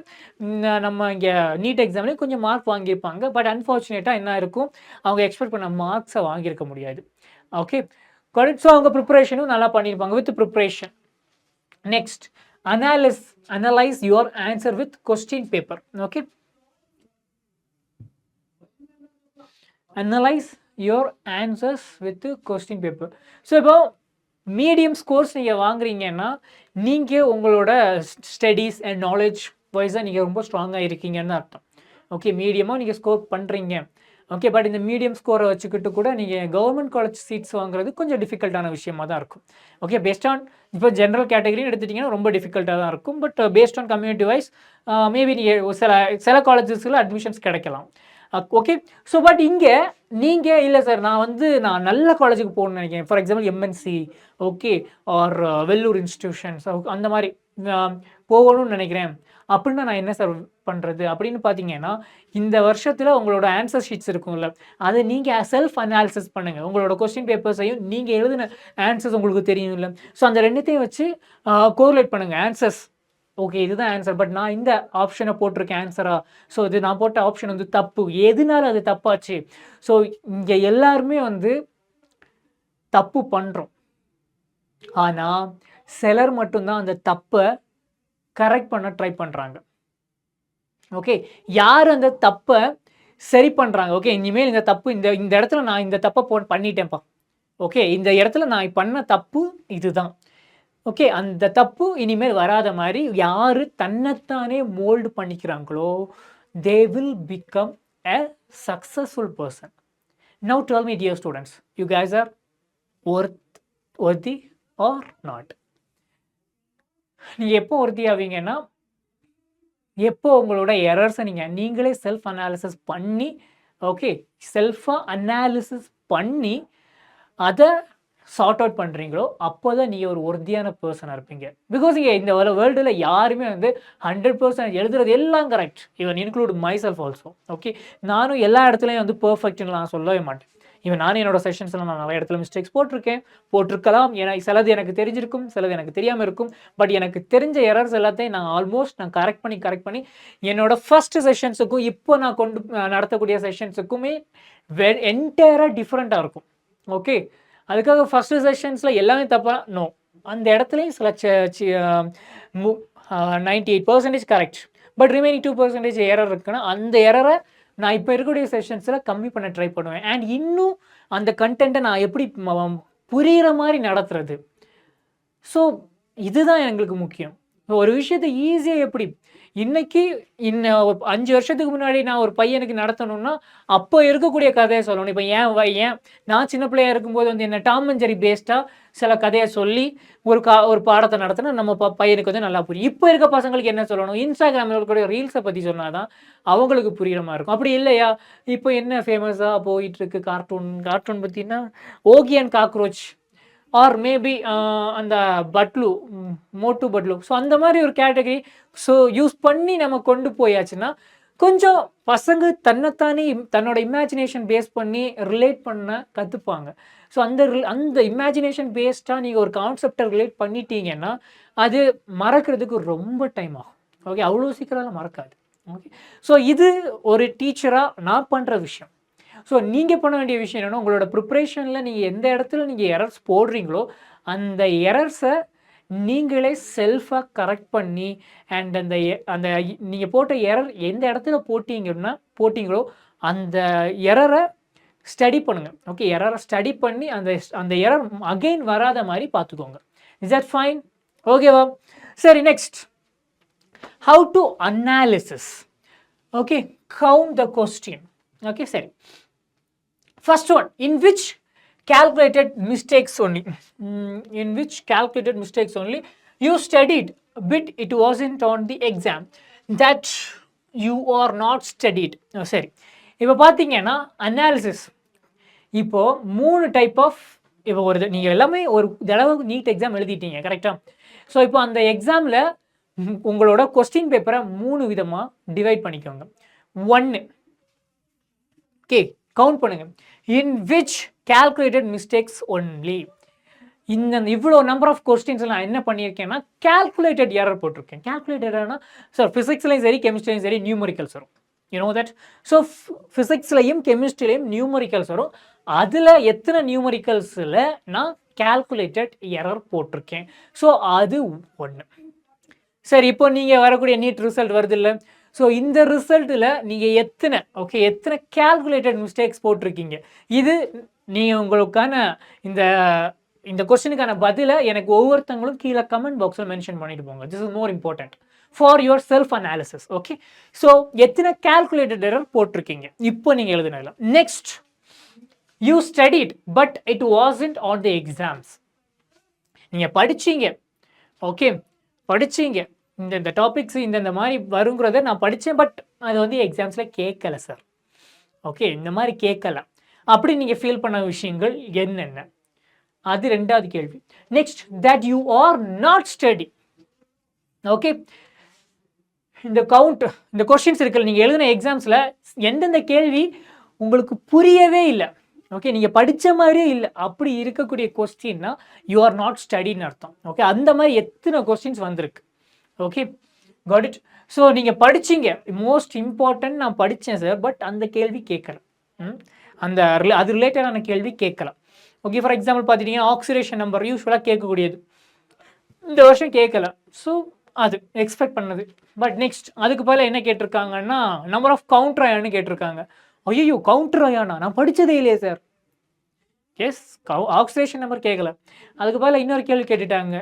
Speaker 1: நம்ம இங்கே நீட் எக்ஸாம்லேயும் கொஞ்சம் மார்க் வாங்கியிருப்பாங்க. பட் அன்ஃபார்ச்சுனேட்டாக என்ன இருக்கும், அவங்க எக்ஸ்பெக்ட் பண்ண மார்க்ஸை வாங்கியிருக்க முடியாது. ஓகே, ஸோ அவங்க ப்ரிப்பரேஷனும் நல்லா பண்ணியிருப்பாங்க with preparation. Next, analyse your answer with question paper. Okay, analyse your answers with question paper. So இப்போ மீடியம் ஸ்கோர்ஸ் நீங்கள் வாங்குறீங்கன்னா நீங்கள் உங்களோட ஸ்டடீஸ் அண்ட் நாலேஜ் வைஸாக நீங்கள் ரொம்ப ஸ்ட்ராங்காக இருக்கீங்கன்னு அர்த்தம். ஓகே, மீடியமாக நீங்கள் ஸ்கோர் பண்ணுறீங்க. ஓகே, பட் இந்த மீடியம் ஸ்கோரை வச்சுக்கிட்டு கூட நீங்கள் கவர்மெண்ட் காலேஜ் சீட்ஸ் வாங்குறது கொஞ்சம் டிஃபிகல்ட்டான விஷயமாக தான் இருக்கும். ஓகே, பேஸ்ட் ஆன் இப்போ ஜென்ரல் கேட்டகரின்னு எடுத்துட்டிங்கன்னா ரொம்ப டிஃபிகல்ட்டாக தான் இருக்கும். But based on community wise maybe நீங்கள் சில காலேஜஸில் அட்மிஷன்ஸ் கிடைக்கலாம். ஓகே, ஸோ பட் இங்கே நீங்கள் இல்லை சார் நான் நல்ல காலேஜுக்கு போகணும்னு நினைக்கிறேன், for example MNC, okay, or Vellore institutions, அந்த மாதிரி போகணும்னு நினைக்கிறேன் அப்படின்னா நான் என்ன சார் பண்ணுறது அப்படின்னு பார்த்தீங்கன்னா, இந்த வருஷத்தில் உங்களோட ஆன்சர் ஷீட்ஸ் இருக்கும்ல, அதை நீங்கள் செல்ஃப் அனாலிசிஸ் பண்ணுங்கள். உங்களோட கொஸ்டின் பேப்பர்ஸையும் நீங்கள் எழுதின ஆன்சர்ஸ் உங்களுக்கு தெரியும்ல, ஸோ அந்த ரெண்டுத்தையும் வச்சு கோரிலேட் பண்ணுங்கள் ஆன்சர்ஸ். ஓகே, இதுதான் ஆன்சர், பட் நான் இந்த ஆப்ஷனை போட்டிருக்கேன் ஆன்சரா, ஸோ இது நான் போட்ட ஆப்ஷன் வந்து தப்பு, எதுனால அது தப்பாச்சு. ஸோ இங்கே எல்லாருமே வந்து தப்பு பண்ணுறோம், ஆனால் சிலர் மட்டும்தான் அந்த தப்பை கரெக்ட் பண்ண ட்ரை பண்ணுறாங்க. ஓகே, யார் அந்த தப்பை சரி பண்ணுறாங்க, ஓகே இனிமேல் இந்த தப்பு இந்த இடத்துல நான் இந்த தப்பை பண்ணிட்டேன்ப்பா, ஓகே இந்த இடத்துல நான் பண்ண தப்பு இதுதான், ஓகே அந்த தப்பு இனிமேல் வராத மாதிரி யார் தன்னைத்தானே mould பண்ணிக்கிறாங்களோ they will become a successful person. Now tell me dear students, you guys are worthy or not? நீங்கள் எப்போ worthy ஆவீங்கன்னா, எப்போ உங்களோட எரர்ஸை நீங்களே செல்ஃப் அனாலிசிஸ் பண்ணி, ஓகே செல்ஃபாக அனாலிசிஸ் பண்ணி அதை சார்ட் அவுட் பண்ணுறீங்களோ அப்போ தான் நீங்கள் ஒரு ஒர்த்தியான பர்சனாக இருப்பீங்க. பிகாஸ் இங்கே இந்த வேர்ல்டில் யாருமே வந்து 100% எழுதுறது எல்லாம் correct, even include my self also. Okay, நானும் எல்லா இடத்துலையும் வந்து பர்ஃபெக்ட்னு நான் சொல்லவே மாட்டேன். ஈவன் நானும் என்னோட செஷன்ஸில் நான் நிறைய இடத்துல மிஸ்டேக்ஸ் போட்டிருக்கலாம். ஏன்னா சிலது எனக்கு தெரிஞ்சிருக்கும், சிலது எனக்கு தெரியாமல் இருக்கும். பட் எனக்கு தெரிஞ்ச எரர்ஸ் எல்லாத்தையும் நான் ஆல்மோஸ்ட் கரெக்ட் பண்ணி என்னோட ஃபர்ஸ்ட் செஷன்ஸுக்கும் இப்போ நான் நடத்தக்கூடிய செஷன்ஸுக்குமே என்டையராக டிஃப்ரெண்ட்டாக இருக்கும். ஓகே, அதுக்காக ஃபஸ்ட்டு செஷன்ஸில் எல்லாமே தப்பாக நோ, அந்த இடத்துலையும் சில 98% கரெக்ட், பட் ரிமைனிங் 2% எரர் இருக்குன்னா அந்த எரரை நான் இப்போ இருக்கக்கூடிய செஷன்ஸில் கம்மி பண்ண ட்ரை பண்ணுவேன். அண்ட் இன்னும் அந்த கண்டென்ட்டை நான் எப்படி புரிகிற மாதிரி நடத்துறது, ஸோ இதுதான் எங்களுக்கு முக்கியம். ஒரு விஷயத்தை ஈஸியாக எப்படி இன்னைக்கு இன்னும் 5 வருஷத்துக்கு முன்னாடி நான் ஒரு பையனுக்கு நடத்தணும்னா அப்போ இருக்கக்கூடிய கதையை சொல்லணும். இப்போ ஏன் நான் சின்ன பிள்ளையா இருக்கும்போது வந்து என்ன டாம் அண்ட் ஜெர்ரி பேஸ்டாக சில கதையை சொல்லி ஒரு பாடத்தை நடத்தினா நம்ம பையனுக்கு வந்து நல்லா புரியும். இப்போ இருக்க பசங்களுக்கு என்ன சொல்லணும், இன்ஸ்டாகிராமில் இருக்கக்கூடிய ரீல்ஸை பற்றி சொன்னால் தான் அவங்களுக்கு புரிகிற மாதிரி இருக்கும். அப்படி இல்லையா, இப்போ என்ன ஃபேமஸாக போயிட்டுருக்கு கார்ட்டூன் பற்றினா Oggy and cockroach or maybe அந்த மோட்டு பட்லு, ஸோ அந்த மாதிரி ஒரு கேட்டகரி ஸோ யூஸ் பண்ணி நம்ம கொண்டு போயாச்சுன்னா கொஞ்சம் பசங்க தன்னைத்தானே தன்னோட இமேஜினேஷன் பேஸ் பண்ணி ரிலேட் பண்ண கற்றுப்பாங்க. ஸோ அந்த இமேஜினேஷன் பேஸ்டாக நீங்கள் ஒரு கான்செப்டை ரிலேட் பண்ணிட்டீங்கன்னா அது மறக்கிறதுக்கு ரொம்ப டைம் ஆகும். ஓகே, அவ்வளோ சீக்கிரம் மறக்காது. ஓகே, ஸோ இது ஒரு டீச்சராக நான் பண்ணுற விஷயம். ஸோ நீங்கள் பண்ண வேண்டிய விஷயம் என்னென்னா, உங்களோட ப்ரிப்ரேஷனில் நீங்கள் எந்த இடத்துல நீங்கள் எரர்ஸ் போடுறீங்களோ அந்த எரர்ஸை நீங்களே செல்ஃபாக கரெக்ட் பண்ணி அண்ட் அந்த நீங்கள் போட்ட எரர் எந்த இடத்துல போட்டிங்களோ அந்த எரரை ஸ்டடி பண்ணுங்கள். ஓகே, எரரை ஸ்டடி பண்ணி அந்த எரர் அகெயின் வராத மாதிரி பார்த்துக்கோங்க. Is that fine? ஓகேவா? சரி, next, how to analysis. Okay, count the question. Okay, சரி. First one, in which calculated mistakes only. In which calculated mistakes only you studied, but it wasn't on the exam that you are not studied. சரி, இப்போ பார்த்தீங்கன்னா analysis. இப்போ 3 type of, இப்போ ஒரு நீங்கள் எல்லாமே ஒரு தடவை நீட் எக்ஸாம் எழுதிட்டீங்க கரெக்டாக. ஸோ இப்போ அந்த எக்ஸாமில் உங்களோட கொஸ்டின் பேப்பரை 3 விதமாக டிவைட் பண்ணிக்கோங்க. 1, ஓகே, கவுண்ட் பண்ணுங்க. இன் விச் calculated mistakes only. இந்த இவ்வளோ நம்பர் ஆஃப் கொஸ்டின்ஸ் நான் என்ன பண்ணியிருக்கேன்னா calculated error போட்டிருக்கேன். calculated errorனா சார் ஃபிசிக்ஸ்லையும் சரி கெமிஸ்ட்ரிலையும் சரி நியூமரிக்கல்ஸ் வரும். You know that. ஸோ ஃபிசிக்ஸ்லையும் கெமிஸ்ட்ரிலையும் நியூமரிக்கல்ஸ் வரும். அதில் எத்தனை நியூமரிக்கல்ஸில் நான் calculated error போட்டிருக்கேன். ஸோ அது 1. சரி, இப்போ நீங்கள் வரக்கூடிய நீட் ரிசல்ட் வருது இல்லை? ஸோ இந்த ரிசல்ட்டில் நீங்கள் எத்தனை calculated mistakes போட்டிருக்கீங்க? இது நீங்கள் உங்களுக்கான இந்த கொஸ்டினுக்கான பதிலை எனக்கு ஒவ்வொருத்தங்களும் கீழே கமெண்ட் பாக்ஸில் மென்ஷன் பண்ணிட்டு போங்க. This is more important for your self analysis. Okay, so எத்தனை calculated error போட்டிருக்கீங்க இப்போ நீங்கள் எழுதுனதில்ல. Next, you studied but it wasn't on the exams. நீங்கள் படிச்சீங்க, ஓகே, படிச்சீங்க, இந்த டாபிக்ஸ் இந்த மாதிரி வருங்கிறத நான் படித்தேன், பட் அது வந்து எக்ஸாம்ஸில் கேட்கல சார். ஓகே, இந்த மாதிரி கேட்கல அப்படி நீங்கள் ஃபீல் பண்ண விஷயங்கள் என்னென்ன? அது 2வது கேள்வி. Next, that you are not study. Okay, இந்த கொஸ்டின்ஸ் இருக்குல்ல, நீங்கள் எழுதின எக்ஸாம்ஸில் எந்தெந்த கேள்வி உங்களுக்கு புரியவே இல்லை, ஓகே, நீங்கள் படித்த மாதிரியே இல்லை, அப்படி இருக்கக்கூடிய கொஸ்டின்னா யூ ஆர் நாட் ஸ்டடின்னு அர்த்தம். ஓகே, அந்த மாதிரி எத்தனை கொஸ்டின்ஸ் வந்திருக்கு? Okay, got it. ஸோ நீங்கள் படிச்சிங்க, மோஸ்ட் இம்பார்ட்டன்ட், நான் படித்தேன் சார், பட் அந்த கேள்வி கேட்கல, அது ரிலேட்டடான கேள்வி கேட்கல. ஓகே, ஃபார் எக்ஸாம்பிள் பார்த்துட்டிங்கன்னா ஆக்சிடேஷன் நம்பர் யூஸ்வலாக கேட்கக்கூடியது, இந்த வருஷம் கேட்கல. ஸோ அது எக்ஸ்பெக்ட் பண்ணது. பட் நெக்ஸ்ட் அதுக்கு பதிலாக என்ன கேட்டிருக்காங்கன்னா நம்பர் ஆஃப் கவுண்டர் அயான்னு கேட்டிருக்காங்க. ஐயோ, கவுண்டர் அயானா நான் படித்ததே இல்லையே சார். எஸ், ஆக்சிடேஷன் நம்பர் கேட்கல. அதுக்கு பதிலாக இன்னொரு கேள்வி கேட்டுட்டாங்க.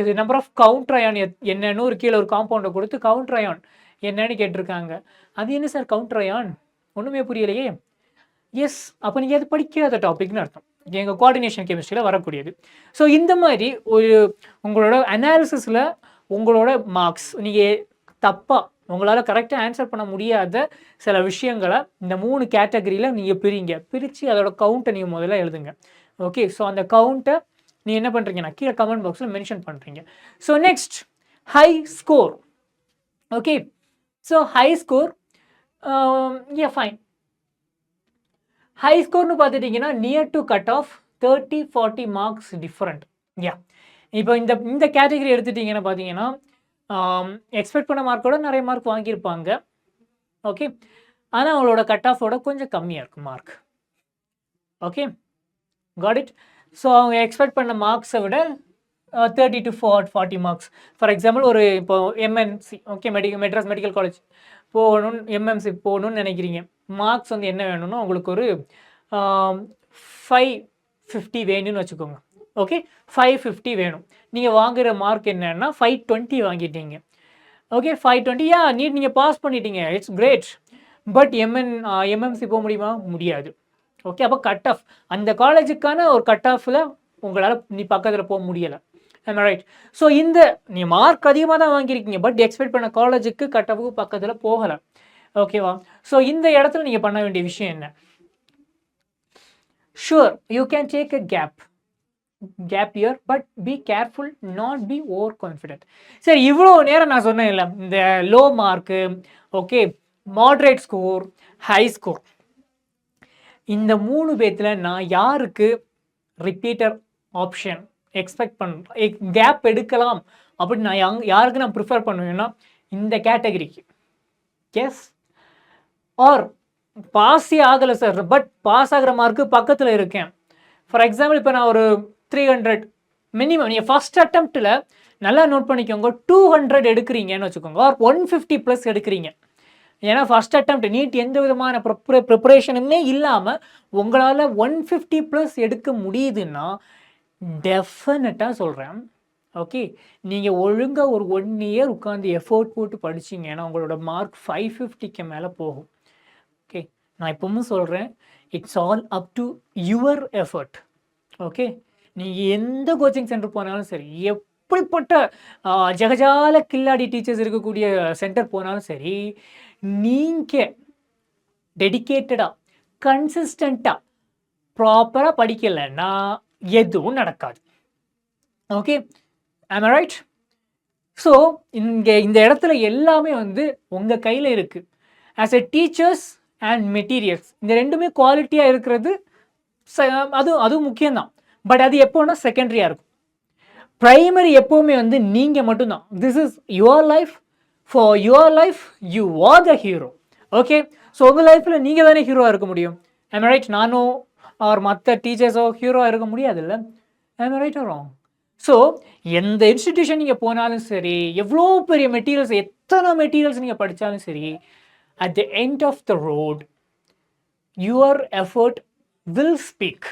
Speaker 1: இது நம்பர் ஆஃப் கவுண்டர் அயான் என்னன்னு கீழே ஒரு காம்பவுண்டை கொடுத்து கவுண்டர் அயான் என்னன்னு கேட்டிருக்காங்க. அது என்ன சார் கவுண்டர் அயான்? ஒன்றுமே புரியலையே. எஸ், அப்போ நீங்கள் அது படிக்காத டாபிக்னு அர்த்தம். எங்கள் கோஆர்டினேஷன் கெமிஸ்ட்ரியில் வரக்கூடியது. ஸோ இந்த மாதிரி உங்களோட அனாலிசிஸில் உங்களோட மார்க்ஸ் நீங்கள் தப்பாக உங்களால் கரெக்டாக ஆன்சர் பண்ண முடியாத சில விஷயங்களை இந்த 3 கேட்டகரியில் நீங்கள் பிரித்து அதோட கவுண்ட்டை நீங்கள் முதல்ல எழுதுங்க. ஓகே, ஸோ அந்த கவுண்ட்டை நீ என்ன பண்ணுறீங்கன்னா கீழே கமெண்ட் பாக்ஸில் மென்ஷன் பண்ணுறீங்க. So next, high score. Okay, so high score, fine. High ஸ்கோர்னு பார்த்துட்டிங்கன்னா near to cut off 30-40 marks different. இப்போ இந்த கேட்டகரி எடுத்துட்டிங்கன்னா பார்த்தீங்கன்னா எக்ஸ்பெக்ட் பண்ண மார்க்கோட நிறைய மார்க் வாங்கியிருப்பாங்க. ஓகே, ஆனால் அவங்களோட கட் ஆஃபோட கொஞ்சம் கம்மியாக இருக்கும் mark. Okay, got it. So அவங்க எக்ஸ்பெக்ட் பண்ண மார்க்ஸை விட 30 to 40 மார்க்ஸ். ஃபார் எக்ஸாம்பிள் ஒரு இப்போ MNC, okay, Madras medical college போகணும்னு, எம்எம்சி போகணும்னு நினைக்கிறீங்க. மார்க்ஸ் வந்து என்ன வேணும்னா உங்களுக்கு ஒரு 550 வேணும்னு வச்சுக்கோங்க. ஓகே, 550 வேணும். நீங்கள் வாங்குகிற மார்க் என்னன்னா 520 வாங்கிட்டீங்க. ஓகே, 520, நீட் நீங்கள் பாஸ் பண்ணிட்டீங்க, இட்ஸ் கிரேட். பட் எம்எம்சி போக முடியுமா? முடியாது. ஓகே, அப்போ கட் ஆஃப், அந்த காலேஜுக்கான ஒரு கட் ஆஃபில் உங்களால் நீ பக்கத்தில் போக முடியலை. ரைட். ஸோ நீ மார்க் அதிகமாக தான் வாங்கியிருக்கீங்க, பட் எக்ஸ்பெக்ட் பண்ண காலேஜுக்கு கட் ஆஃபுக்கு பக்கத்தில் போகலை. ஓகேவா? ஸோ இந்த இடத்துல நீங்கள் பண்ண வேண்டிய விஷயம் என்ன? Sure, you can take a gap year, but be careful, not be over confident. சரி, இவ்வளோ நேரம் நான் சொன்னேன் இல்லை, இந்த low mark, okay, moderate score, high score, இந்த 3 பேத்தில் நான் யாருக்கு ரிப்பீட்டர் ஆப்ஷன் எக்ஸ்பெக்ட் பண்ணுறேன், கேப் எடுக்கலாம் அப்படின்னு நான் யாருக்கு நான் ப்ரிஃபர் பண்ணுவேன்னா இந்த கேட்டகரிக்கு. எஸ், ஆர் பாஸே ஆகலை சார், பட் பாஸ் ஆகிற மார்க்கு பக்கத்தில் இருக்கேன். ஃபார் எக்ஸாம்பிள் இப்போ நான் ஒரு 300 மினிமம், நீங்கள் ஃபஸ்ட் அட்டம்ப்டில் நல்லா நோட் பண்ணிக்கோங்க, 200 எடுக்கிறீங்கன்னு வச்சுக்கோங்க, ஆர் 150+ எடுக்கிறீங்க. ஏன்னா ஃபஸ்ட் அட்டம்ப்ட் நீட் எந்த விதமான ப்ரிப்பரேஷனுமே இல்லாமல் உங்களால் 150+ எடுக்க முடியுதுன்னா டெஃபினட்டாக சொல்கிறேன், ஓகே. நீங்கள் ஒழுங்காக ஒரு 1 இயர் உட்காந்து எஃபோர்ட் போட்டு படிச்சீங்கன்னா, உங்களோட மார்க் 550க்கு மேலே போகும். ஓகே. நான் இப்பவும் சொல்கிறேன், it's all up to your effort. Okay. நீங்கள் எந்த கோச்சிங் சென்டர் போனாலும் சரி, எப்படிப்பட்ட ஜெகஜால கில்லாடி டீச்சர்ஸ் இருக்கக்கூடிய சென்டர் போனாலும் சரி, நீங்கள் டெடிகேட்டடாக கன்சிஸ்டண்ட்டாக ப்ராப்பராக படிக்கலைன்னா எதுவும் நடக்காது. ஓகே. ஆம் ஐ ரைட்? ஸோ இந்த இடத்துல எல்லாமே வந்து உங்கள் கையில் இருக்குது. As a teachers and materials இந்த ரெண்டுமே குவாலிட்டியாக இருக்கிறது அதுவும் முக்கியம்தான். பட் அது எப்போன்னா செகண்டரியாக இருக்கும். ப்ரைமரி எப்போவுமே வந்து நீங்கள் மட்டும்தான். This is your life. For your life you are the hero. Okay. So உங்கள் லைஃப்பில் நீங்கள் தானே ஹீரோவாக இருக்க முடியும். ஆம் ஐ ரைட்? நானோ ஆர் மற்ற டீச்சர்ஸோ ஹீரோவாக இருக்க முடியாதுல்ல. ஆம் ஐ ரைட் ஆர் ராங்? ஸோ எந்த இன்ஸ்டிடியூஷன் நீங்கள் போனாலும் சரி, எவ்வளோ பெரிய மெட்டீரியல்ஸ், எத்தனை மெட்டீரியல்ஸ் நீங்கள் படித்தாலும் சரி, at the end of the road your effort will speak.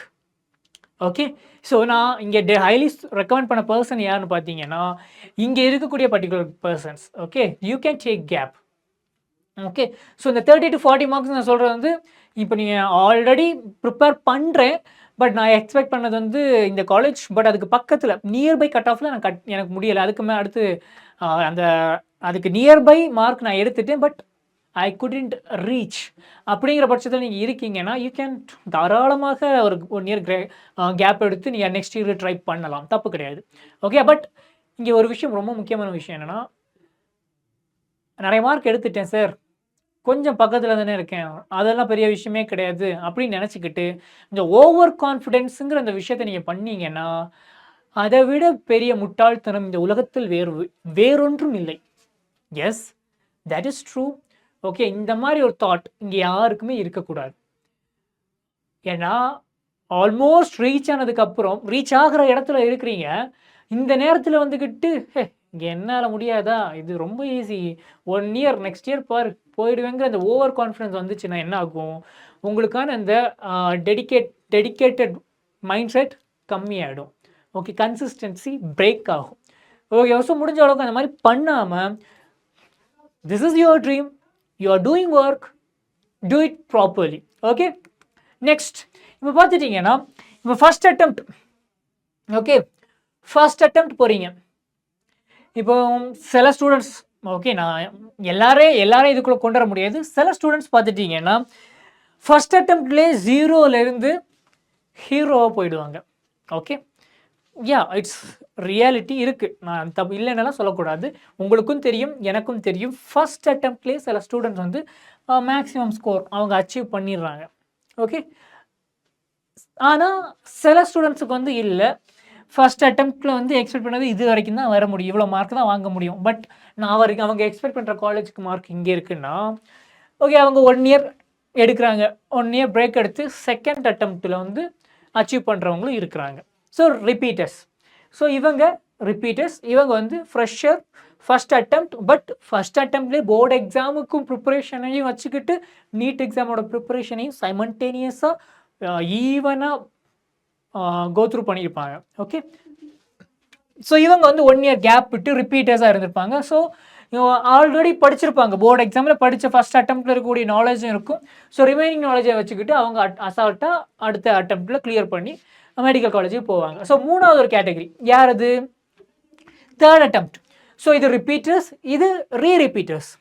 Speaker 1: Okay. So நான் இங்கே ஹைலி ரெக்கமெண்ட் பண்ண பர்சன் யாருன்னு பார்த்தீங்கன்னா, இங்கே இருக்கக்கூடிய particular persons. Okay. You can take gap. Okay. So இந்த 30 to 40 மார்க்ஸ் நான் சொல்கிறது வந்து, இப்போ நீங்கள் ஆல்ரெடி ப்ரிப்பேர் பண்ணுறேன். பட் நான் எக்ஸ்பெக்ட் பண்ணது வந்து இந்த காலேஜ். பட் அதுக்கு பக்கத்தில் நியர்பை கட் ஆஃபில் நான் எனக்கு முடியலை. அதுக்கு அடுத்து அந்த அதுக்கு நியர்பை மார்க் நான் எடுத்துட்டேன். But I couldn't reach. அப்படிங்கிற பட்சத்தில் நீங்கள் இருக்கீங்கன்னா, யூ கேன் தாராளமாக ஒரு 1 இயர் கேப் எடுத்து நீங்கள் நெக்ஸ்ட் இயர் ட்ரை பண்ணலாம். தப்பு கிடையாது. ஓகே. பட் இங்கே ஒரு விஷயம், ரொம்ப முக்கியமான விஷயம் என்னென்னா, நிறைய மார்க் எடுத்துட்டேன் சார், கொஞ்சம் பக்கத்தில் தானே இருக்கேன், அதெல்லாம் பெரிய விஷயமே கிடையாது அப்படின்னு நினச்சிக்கிட்டு இந்த ஓவர் கான்ஃபிடென்ஸுங்கிற அந்த விஷயத்தை நீங்கள் பண்ணீங்கன்னா, அதை விட பெரிய முட்டாள்தனம் இந்த உலகத்தில் வேறொன்றும் இல்லை. Yes, that is true. Okay. இந்த மாதிரி ஒரு தாட் இங்கே யாருக்குமே இருக்கக்கூடாது. ஏன்னா ஆல்மோஸ்ட் ரீச் ஆனதுக்கப்புறம், ரீச் ஆகிற இடத்துல இருக்கிறீங்க, இந்த நேரத்தில் வந்துக்கிட்டு இங்கே என்னால் முடியாதா, இது ரொம்ப ஈஸி, 1 இயர் நெக்ஸ்ட் இயர் போயிடுவேங்கிற அந்த ஓவர் கான்ஃபிடன்ஸ் வந்துச்சுன்னா என்ன ஆகும், உங்களுக்கான அந்த டெடிகேட்டட் மைண்ட் செட் கம்மியாகிடும். ஓகே. கன்சிஸ்டன்சி பிரேக் ஆகும். ஓகே. ஸோ முடிஞ்ச அளவுக்கு அந்த மாதிரி பண்ணாமல், this is your dream, you are doing work, do it properly. Okay. Next இப்போ பார்த்துட்டிங்கன்னா, இப்போ first attempt. Okay. First attempt போகிறீங்க. இப்போ சில ஸ்டூடெண்ட்ஸ், ஓகே, நான் எல்லாரையும் இதுக்குள்ளே கொண்டு வர முடியாது. சில ஸ்டூடெண்ட்ஸ் பார்த்துட்டிங்கன்னா ஃபஸ்ட் அட்டெம்ப்ட்லேயே 0லேருந்து ஹீரோவாக போயிடுவாங்க. ஓகே. யா, இட்ஸ் ரியாலிட்டி இருக்குது. நான் தப்பு இல்லைன்னெல்லாம் சொல்லக்கூடாது. உங்களுக்கும் தெரியும், எனக்கும் தெரியும். ஃபஸ்ட் அட்டெம்ப்ட்லேயே சில ஸ்டூடெண்ட்ஸ் வந்து மேக்ஸிமம் ஸ்கோர் அவங்க அச்சீவ் பண்ணிடுறாங்க. ஓகே. ஆனால் சில ஸ்டூடெண்ட்ஸுக்கு வந்து இல்லை, ஃபஸ்ட் அட்டெம்ப்டில் வந்து எக்ஸ்பெக்ட் பண்ணது இது வரைக்கும் தான் வர முடியும், இவ்வளோ மார்க் தான் வாங்க முடியும். பட் நான் அவங்க எக்ஸ்பெக்ட் பண்ணுற காலேஜுக்கு மார்க் இங்கே இருக்குன்னா, ஓகே, அவங்க 1 இயர் எடுக்கிறாங்க, 1 இயர் பிரேக் எடுத்து செகண்ட் அட்டெம்ப்டில் வந்து அச்சீவ் பண்ணுறவங்களும் இருக்கிறாங்க. So repeaters. ஸோ இவங்க ரிப்பீட்டர்ஸ், இவங்க வந்து fresher, first attempt. But first அட்டெம்ப்ட்லேயே போர்டு எக்ஸாமுக்கும் ப்ரிப்பரேஷனையும் வச்சுக்கிட்டு நீட் எக்ஸாமோட ப்ரிப்பரேஷனையும் சைமல்டேனியஸாக ஈவனாக கோத்ரூ பண்ணியிருப்பாங்க. ஓகே. ஸோ இவங்க வந்து 1 இயர் கேப் விட்டு ரிப்பீட்டர்ஸாக இருந்திருப்பாங்க. ஸோ ஆல்ரெடி படிச்சிருப்பாங்க, போர்டு எக்ஸாமில் படித்த ஃபஸ்ட் அட்டெம்ப்டில் இருக்கக்கூடிய நாலேஜும் இருக்கும். ஸோ ரிமைனிங் நாலேஜை வச்சுக்கிட்டு அவங்க அசால்ட்டாக அடுத்த அட்டெம்ப்டில் கிளியர் பண்ணி மெடிக்கல் காலேஜுக்கு போவாங்க. ஸோ 3வது ஒரு கேட்டகரி யார் அது? Third attempt. ஸோ இது ரிப்பீட்டர்ஸ், இது rerepeaters.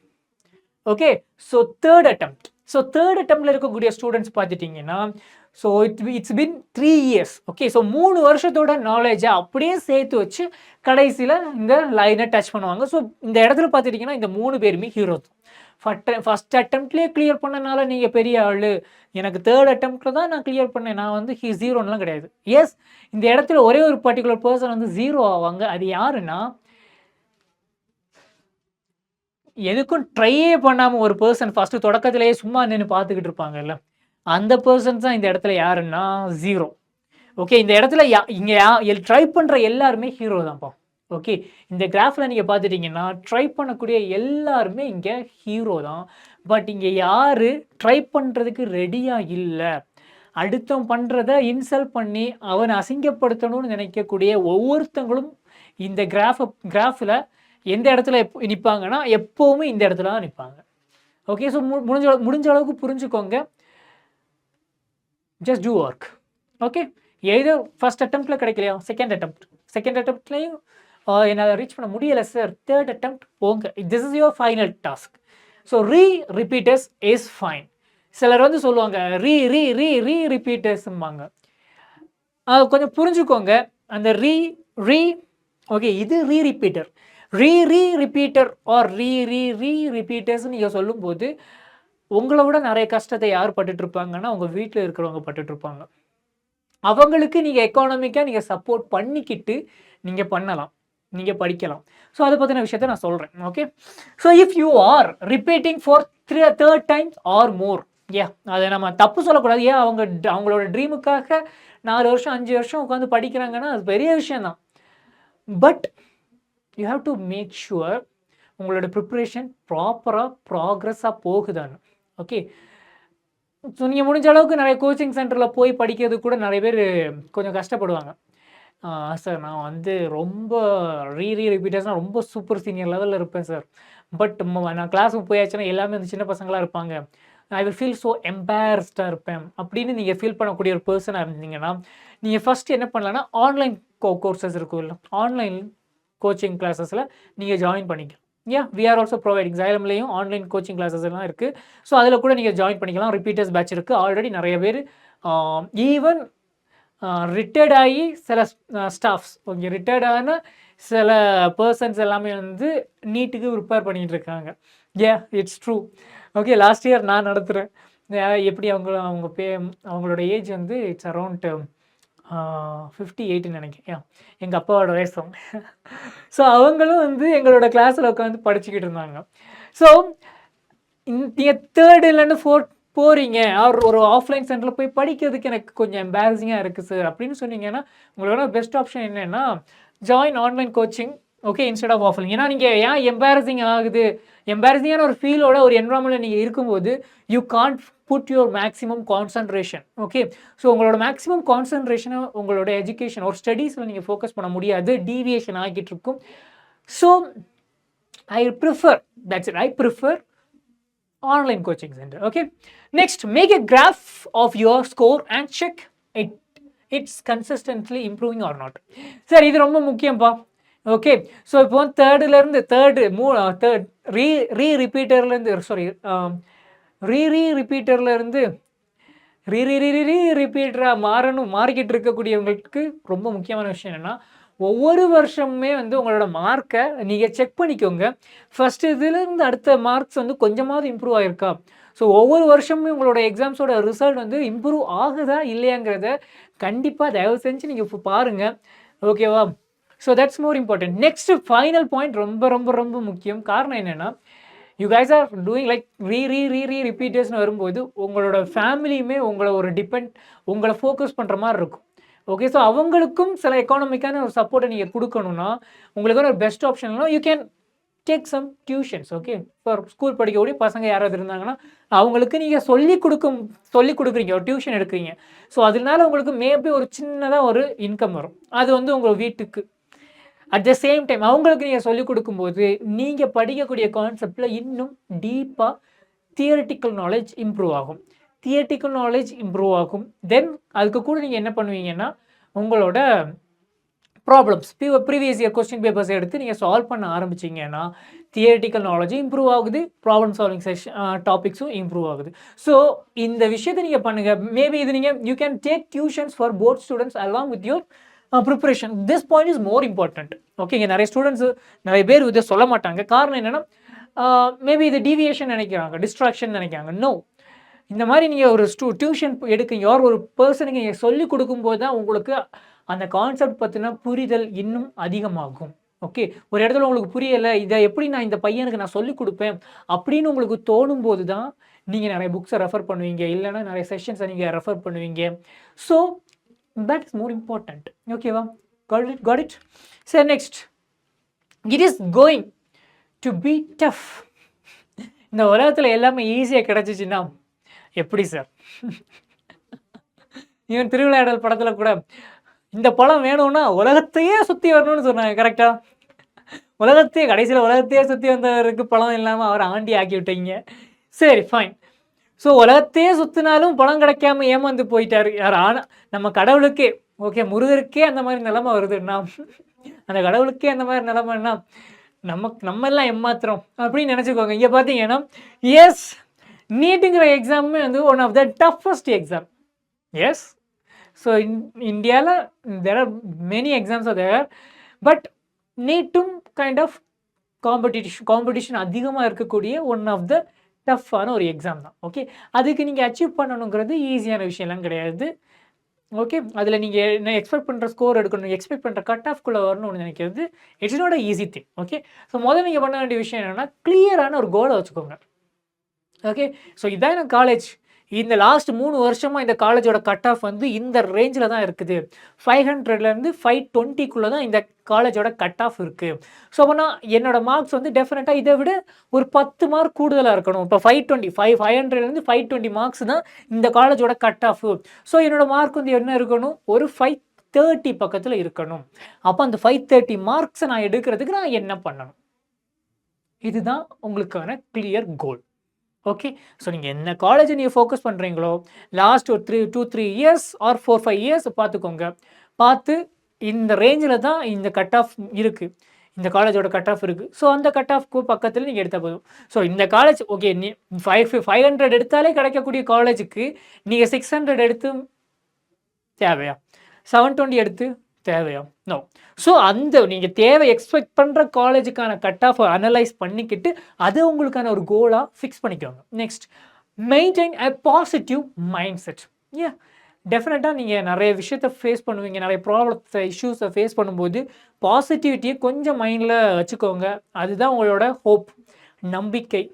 Speaker 1: Okay. So third attempt. So third அட்டெம்ப்டில் இருக்கக்கூடிய ஸ்டூடெண்ட்ஸ் பார்த்துட்டிங்கன்னா, so it's been 3 years. Okay. So 3 வருஷத்தோட நாலேஜை அப்படியே சேர்த்து வச்சு கடைசியில் இந்த லைனை டச் பண்ணுவாங்க. ஸோ இந்த இடத்துல பார்த்துட்டிங்கன்னா இந்த 3 பேருமே ஹீரோ தான். ஃபஸ்ட் அட்டெம்ப்ட்லேயே கிளியர் பண்ணனால நீங்கள் பெரிய ஆள், எனக்கு தேர்ட் அட்டெம்ப்டில் தான் நான் கிளியர் பண்ணேன், நான் வந்து 0லாம் கிடையாது. எஸ், இந்த இடத்துல ஒரே ஒரு பர்டிகுலர் பர்சன் வந்து 0 ஆவாங்க. அது யாருன்னா, எதுக்கும் ட்ரையே பண்ணாமல் ஒரு பர்சன் ஃபஸ்ட்டு தொடக்கத்திலேயே சும்மா நின்று பார்த்துக்கிட்டு இருப்பாங்கல்ல, அந்த பர்சன்ஸ் தான் இந்த இடத்துல யாருன்னா 0. ஓகே. இந்த இடத்துல இங்கே ட்ரை பண்ணுற எல்லாருமே ஹீரோ தான்ப்பா. ஓகே. இந்த கிராஃபில் நீங்கள் பார்த்துட்டிங்கன்னா ட்ரை பண்ணக்கூடிய எல்லாருமே இங்கே ஹீரோ தான். பட் இங்கே யார் ட்ரை பண்ணுறதுக்கு ரெடியாக இல்லை, அடுத்தவன் பண்ணுறத இன்சல்ட் பண்ணி அவனை அசிங்கப்படுத்தணும்னு நினைக்கக்கூடிய ஒவ்வொருத்தங்களும் இந்த கிராஃபில் எந்த இடத்துல நிற்பாங்கன்னா எப்போவுமே இந்த இடத்துல தான் நிற்பாங்க. ஓகே, ஸோ முடிஞ்ச அளவுக்கு புரிஞ்சுக்கோங்க. Just do work. ஓகே, ஏதோ ஃபர்ஸ்ட் அட்டெம்ப்டில் கிடைக்கலையா, செகண்ட் அட்டெம்ப்ட்லேயும் என்னால் ரீச் பண்ண முடியலை சார், தேர்ட் அட்டெம்ப்ட் போங்க. This is your final task. So repeaters is fine. சிலர் வந்து சொல்லுவாங்க ரிப்பீட்டர்ஸ்ம்பாங்க. கொஞ்சம் புரிஞ்சுக்கோங்க. அந்த ஓகே, இது ரிப்பீட்டர். ரிப்பீட்டர் ஆர் ரிப்பீட்டர்ஸ் நீங்கள் சொல்லும்போது உங்களை விட நிறைய கஷ்டத்தை யார் பட்டுட்டு இருப்பாங்கன்னா உங்கள் வீட்டில் இருக்கிறவங்க பட்டுட்டு இருப்பாங்க. அவங்களுக்கு நீங்கள் எக்கானமிக்காக நீங்கள் சப்போர்ட் பண்ணிக்கிட்டு நீங்கள் பண்ணலாம், நீங்கள் படிக்கலாம். ஸோ அதை பற்றின விஷயத்த நான் சொல்கிறேன். Okay, so if you are repeating for third times or more, அதை நம்ம தப்பு சொல்லக்கூடாது. அவங்களோட ட்ரீமுக்காக 4 வருஷம் 5 வருஷம் உட்காந்து படிக்கிறாங்கன்னா அது பெரிய விஷயம்தான். But you have to make sure உங்களோட ப்ரிப்ரேஷன் ப்ராப்பராக ப்ராக்ரெஸ்ஸாக போகுதான்னு. ஓகே, ஸோ நீங்கள் முடிஞ்ச அளவுக்கு நிறைய கோச்சிங் சென்டரில் போய் படிக்கிறது கூட நிறைய பேர் கொஞ்சம் கஷ்டப்படுவாங்க. சார் நான் வந்து ரொம்ப ரிப்பீட்டர்ஸ்னால் ரொம்ப சூப்பர் சீனியர் லெவலில் இருப்பேன் சார். பட் நான் கிளாஸுக்கு போயாச்சுன்னா எல்லாமே வந்து சின்ன பசங்களாக இருப்பாங்க. ஐ வில் ஃபீல் ஸோ எம்பாரஸ்டாக இருப்பேன் அப்படின்னு நீங்கள் ஃபீல் பண்ணக்கூடிய ஒரு பர்சனாக இருந்தீங்கன்னா நீங்கள் ஃபஸ்ட்டு என்ன பண்ணலான்னா ஆன்லைன் கோர்சஸ் இருக்கும் இல்லை, ஆன்லைன் கோச்சிங் கிளாஸஸில் நீங்கள் ஜாயின் பண்ணிக்கலாம். We are also providing. ஜைலம்லேயும் ஆன்லைன் கோச்சிங் கிளாஸஸ் எல்லாம் இருக்குது. ஸோ அதில் கூட நீங்கள் ஜாயின் பண்ணிக்கலாம். ரிப்பீட்டர்ஸ் பேட்ச் இருக்குது. ஆல்ரெடி நிறைய பேர் ஈவன் ரிட்டையர்ட் ஆகி சில ஸ்டாஃப்ஸ், ஓகே, ரிட்டையர்டான சில பர்சன்ஸ் எல்லாமே வந்து நீட்டுக்கு ப்ரிப்பேர் பண்ணிகிட்டு இருக்காங்க. It's true. Okay, last year நான் நடத்துகிறேன். எப்படி அவங்களோட ஏஜ் வந்து இட்ஸ் அரௌண்ட் 58 நினைக்கிறேன். எங்கள் அப்பாவோட வயசு அவங்க. ஸோ அவங்களும் வந்து எங்களோட கிளாஸில் உட்காந்து படிச்சுக்கிட்டு இருந்தாங்க. ஸோ நீங்கள் தேர்ட் இல்லைன்னு போகிறீங்க, ஒரு ஆஃப்லைன் சென்டரில் போய் படிக்கிறதுக்கு எனக்கு கொஞ்சம் எம்பாரசிங்காக இருக்குது சார் அப்படின்னு சொன்னீங்கன்னா உங்களோட பெஸ்ட் ஆப்ஷன் என்னென்னா join online coaching. Okay, instead of offline. ஏன்னா நீங்கள் ஏன் எம்பாரசிங் ஆகுது, எம்பாரசிங்கான ஒரு ஃபீலோட ஒரு என்வரான்மெண்ட்டில் நீங்கள் இருக்கும்போது you can't put your maximum concentration. Okay, so உங்களோட மேக்ஸிமம் கான்சன்ட்ரேஷனை உங்களோட எஜுகேஷன் ஒரு ஸ்டடீஸில் நீங்கள் ஃபோக்கஸ் பண்ண முடியாது, டீவியேஷன் ஆகிட்டு இருக்கும். So I prefer online coaching centre. Okay, next, make a graph of your score and check its consistently improving or not. Sir இது ரொம்ப முக்கியம்ப்பா. ஓகே, ஸோ இப்போ தேர்ட்லேருந்து ரிப்பீட்டர்லேருந்து ரிப்பீட்டராக மாறிக்கிட்டு இருக்கக்கூடியவங்களுக்கு ரொம்ப முக்கியமான விஷயம் என்னென்னா ஒவ்வொரு வருஷமுமே வந்து உங்களோட மார்க்கை நீங்கள் செக் பண்ணிக்கோங்க. ஃபஸ்ட்டு இதுலேருந்து அடுத்த மார்க்ஸ் வந்து கொஞ்சமாவது இம்ப்ரூவ் ஆகிருக்கா. ஸோ ஒவ்வொரு வருஷமுமே உங்களோட எக்ஸாம்ஸோட ரிசல்ட் வந்து இம்ப்ரூவ் ஆகுதா இல்லையாங்கிறத கண்டிப்பாக தயவு செஞ்சு நீங்கள் பாருங்கள். ஓகேவா? So that's more important. Next final point ரொம்ப ரொம்ப ரொம்ப முக்கியம். காரணம் என்னென்னா you guys are doing like ரிப்பீட்டர்ஸ்னு வரும்போது உங்களோட ஃபேமிலியுமே உங்களை ஃபோக்கஸ் பண்ணுற மாதிரி இருக்கும். ஓகே, ஸோ அவங்களுக்கும் சில எக்கானமிக்கான ஒரு சப்போர்ட்டை நீங்கள் கொடுக்கணும்னா உங்களுக்கு ஒரு பெஸ்ட் ஆப்ஷன்னா you can take some tuitions. Okay, இப்போ ஸ்கூல் படிக்கக்கூடிய பசங்க யாராவது இருந்தாங்கன்னா அவங்களுக்கு நீங்கள் சொல்லிக் கொடுக்குறீங்க, ஒரு டியூஷன் எடுக்கிறீங்க. ஸோ அதனால உங்களுக்கு மேபி ஒரு சின்னதாக ஒரு இன்கம் வரும். அது வந்து உங்கள் வீட்டுக்கு அட் த சேம் டைம் அவங்களுக்கு நீங்கள் சொல்லிக் கொடுக்கும்போது நீங்கள் படிக்கக்கூடிய கான்செப்டில் இன்னும் டீப்பாக தியரிட்டிக்கல் நாலேஜ் இம்ப்ரூவ் ஆகும். தென் அதுக்கு கூட நீங்கள் என்ன பண்ணுவீங்கன்னா உங்களோட problems previous year question papers எடுத்து நீங்கள் சால்வ் பண்ண ஆரம்பிச்சிங்கன்னா தியரிட்டிக்கல் நாலேஜும் இம்ப்ரூவ் ஆகுது, ப்ராப்ளம் சால்விங் டாபிக்ஸும் இம்ப்ரூவ் ஆகுது. ஸோ இந்த விஷயத்தை நீங்கள் பண்ணுங்கள். மேபி இது you can take tuitions for both students along with your preparation. This point is more important. Okay, இங்கே நிறைய பேர் இதை சொல்ல மாட்டாங்க. காரணம் என்னென்னா மேபி இது டீவியேஷன் நினைக்கிறாங்க, டிஸ்ட்ராக்ஷன் நினைக்கிறாங்க. நோ, இந்த மாதிரி நீங்கள் ஒரு டியூஷன் எடுக்கிறீங்க, ஒரு பர்சனுக்கு நீங்கள் சொல்லிக் கொடுக்கும்போது தான் உங்களுக்கு அந்த கான்செப்ட் பற்றின புரிதல் இன்னும் அதிகமாகும். ஓகே, ஒரு இடத்துல உங்களுக்கு புரியலை, இதை எப்படி நான் இந்த பையனுக்கு நான் சொல்லிக் கொடுப்பேன் அப்படின்னு உங்களுக்கு தோணும் போது தான் நீங்கள் நிறைய புக்ஸை ரெஃபர் பண்ணுவீங்க, இல்லைன்னா நிறைய செஷன்ஸை நீங்கள் ரெஃபர் பண்ணுவீங்க. So that is more important. Okay va, got it. So next, it is going to be tough. இந்த உலகத்தில் எல்லாமே ஈஸியாக கிடச்சிச்சின்னா எப்படி சார்? இவன் திருவிளையாடல் படத்தில் கூட இந்த பழம் வேணும்னா உலகத்தையே சுற்றி வரணும்னு சொன்னாங்க. கரெக்டாக? உலகத்தையே கடைசியில் உலகத்தையே சுற்றி வந்தவருக்கு பழம் இல்லாமல் அவர் ஆண்டி ஆக்கி விட்டீங்க. சரி ஃபைன். ஸோ உலகத்தையே சுற்றினாலும் பழம் கிடைக்காம ஏமாந்து போயிட்டாரு யார்? ஆனால் நம்ம கடவுளுக்கே ஓகே முருகருக்கே அந்த மாதிரி நிலைமை வருதுன்னா அந்த கடவுளுக்கே அந்த மாதிரி நிலைமைன்னா நம்ம எல்லாம் ஏமாத்துறோம் அப்படின்னு நினச்சிக்கோங்க. இங்கே பார்த்தீங்கன்னா எஸ் நீட்டுங்கிற எக்ஸாமுமே வந்து one of the toughest exam. Yes so இந்தியாவில் there are many exams are there. But நீட்டும் கைண்ட் ஆஃப் காம்படிஷன் அதிகமாக இருக்கக்கூடிய ஒன் ஆஃப் த டஃப்பான ஒரு எக்ஸாம் தான். ஓகே, அதுக்கு நீங்கள் அச்சீவ் பண்ணணுங்கிறது ஈஸியான விஷயம்லாம் கிடையாது. ஓகே, அதில் நீங்கள் என்ன எக்ஸ்பெக்ட் பண்ணுற ஸ்கோர் எடுக்கணும், எக்ஸ்பெக்ட் பண்ணுற கட் ஆஃப்குள்ளே வரணும்னு நினைக்கிறது it's not a easy thing. Okay, so முதல்ல நீங்கள் பண்ண வேண்டிய விஷயம் என்னென்னா கிளியரான ஒரு கோலை வச்சுக்கோங்க. ஓகே, ஸோ இதான் எனக்கு காலேஜ். இந்த லாஸ்ட் 3 வருஷமாக இந்த காலேஜோட கட் ஆஃப் வந்து இந்த ரேஞ்சில் தான் இருக்குது. 500லேருந்து 520க்குள்ளே தான் இந்த காலேஜோட கட் ஆஃப் இருக்குது. ஸோ அப்போனா என்னோடய மார்க்ஸ் வந்து டெஃபினட்டாக இதை விட ஒரு 10 மார்க் கூடுதலாக இருக்கணும். இப்போ 500லேருந்து 520 மார்க்ஸ் தான் இந்த காலேஜோட கட் ஆஃப். ஸோ என்னோடய மார்க் வந்து என்ன இருக்கணும்? ஒரு 530 பக்கத்தில் இருக்கணும். அப்போ அந்த 530 மார்க்ஸை நான் எடுக்கிறதுக்கு நான் என்ன பண்ணணும்? இதுதான் உங்களுக்கான கிளியர் கோல். ஓகே, ஸோ நீங்கள் என்ன காலேஜை நீங்கள் ஃபோக்கஸ் பண்ணுறீங்களோ லாஸ்ட் ஒரு 2-3 இயர்ஸ் ஆர் 4-5 இயர்ஸ் பார்த்துக்கோங்க. பார்த்து இந்த ரேஞ்சில் தான் இந்த கட் ஆஃப் இருக்குது, இந்த காலேஜோட கட் ஆஃப் இருக்குது. ஸோ அந்த கட் ஆஃப்க்கு பக்கத்தில் நீங்கள் எடுத்தால் போதும். ஸோ இந்த காலேஜ் ஓகே, நீ 500 எடுத்தாலே கிடைக்கக்கூடிய காலேஜுக்கு நீங்கள் 600 எடுத்து தேவையா? 720 எடுத்து தேவையா? நோ. ஸோ அந்த நீங்கள் தேவை எக்ஸ்பெக்ட் பண்ணுற காலேஜுக்கான கட் ஆஃப் அனலைஸ் பண்ணிக்கிட்டு அதை உங்களுக்கான ஒரு கோலாக ஃபிக்ஸ் பண்ணிக்கோங்க. Next, maintain a positive mind set. ஏன் டெஃபினட்டாக நீங்கள் நிறைய விஷயத்தை ஃபேஸ் பண்ணுவீங்க, நிறைய ப்ராப்ளத்தை இஷ்யூஸை ஃபேஸ் பண்ணும்போது பாசிட்டிவிட்டியை கொஞ்சம் மைண்டில் வச்சுக்கோங்க. அதுதான் உங்களோட ஹோப், நம்பிக்கை,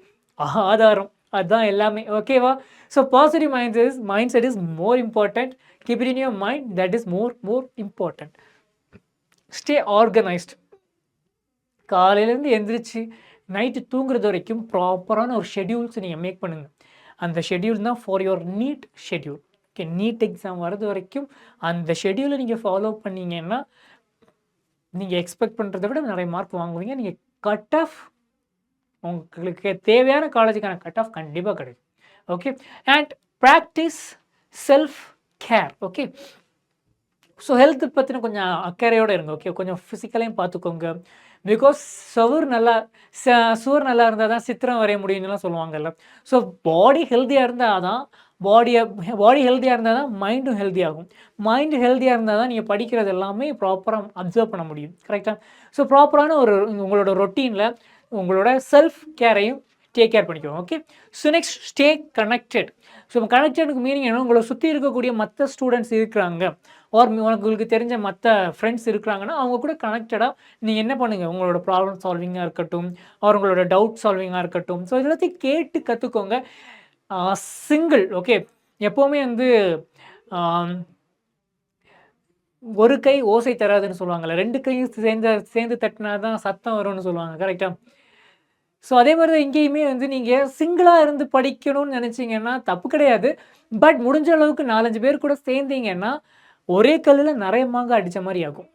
Speaker 1: ஆதாரம், அதுதான் எல்லாமே. ஓகேவா? So positive mind set is more important. Keep it in your mind, that is more important. Stay organized. காலையிலேருந்து எந்திரிச்சு நைட்டு தூங்குறது வரைக்கும் ப்ராப்பரான ஒரு ஷெடியூல்ஸ் நீங்கள் மேக் பண்ணுங்கள். அந்த ஷெடியூல் தான் for your NEET schedule. Okay, NEET exam வர்றது வரைக்கும் அந்த ஷெடியூலை நீங்கள் ஃபாலோ பண்ணிங்கன்னா நீங்கள் எக்ஸ்பெக்ட் பண்ணுறதை விட நிறைய மார்க் வாங்குவீங்க. நீங்கள் கட் ஆஃப் உங்களுக்கு தேவையான காலேஜுக்கான கட் ஆஃப் கண்டிப்பாக கிடைக்கும். Okay, and practice self care. Okay, so health பற்றின கொஞ்சம் அக்கறையோடு இருங்க. ஓகே, கொஞ்சம் ஃபிசிக்கலையும் பார்த்துக்கோங்க. பிகாஸ் சுவர் நல்லா இருந்தால் தான் சித்திரம் வரைய முடியும்னுலாம் சொல்லுவாங்கல்ல. ஸோ பாடி ஹெல்த்தியாக இருந்தால் தான் பாடி ஹெல்த்தியாக இருந்தால் தான் மைண்டும் ஹெல்த்தியாகும். மைண்டு ஹெல்த்தியாக இருந்தால் தான் நீங்கள் படிக்கிறது எல்லாமே ப்ராப்பராக அப்சர்வ் பண்ண முடியும். கரெக்டாக? ஸோ ப்ராப்பரான ஒரு உங்களோட ரொட்டீனில் உங்களோட செல்ஃப் கேரையும் டேக் கேர் பண்ணிக்கோங்க. Okay, so next, stay connected. So கனெக்டடுக்கு மீனிங் என்ன? உங்களை சுற்றி இருக்கக்கூடிய மற்ற ஸ்டூடெண்ட்ஸ் இருக்கிறாங்க, ஆர் உங்களுக்கு தெரிஞ்ச மற்ற ஃப்ரெண்ட்ஸ் இருக்கிறாங்கன்னா அவங்க கூட கனெக்டடாக நீங்கள் என்ன பண்ணுங்கள்? உங்களோட ப்ராப்ளம் சால்விங்காக இருக்கட்டும், ஆர் உங்களோட டவுட் சால்விங்காக இருக்கட்டும். ஸோ இதெல்லாத்தையும் கேட்டு கற்றுக்கோங்க. சிங்கிள். ஓகே, எப்போவுமே வந்து ஒரு கை ஓசை தராதுன்னு சொல்லுவாங்கள்ல, 2 கையும் சேர்ந்து தட்டினா தான் சத்தம் வரும்னு சொல்லுவாங்க. கரெக்டாக? ஸோ அதே மாதிரி தான் இங்கேயுமே வந்து நீங்கள் சிங்கிளாக இருந்து படிக்கணும்னு நினச்சிங்கன்னா தப்பு கிடையாது. பட் முடிஞ்ச அளவுக்கு 4-5 பேர் கூட சேர்ந்தீங்கன்னா ஒரே கல்லில் நிறைய மாங்காய் அடித்த மாதிரி ஆகும்.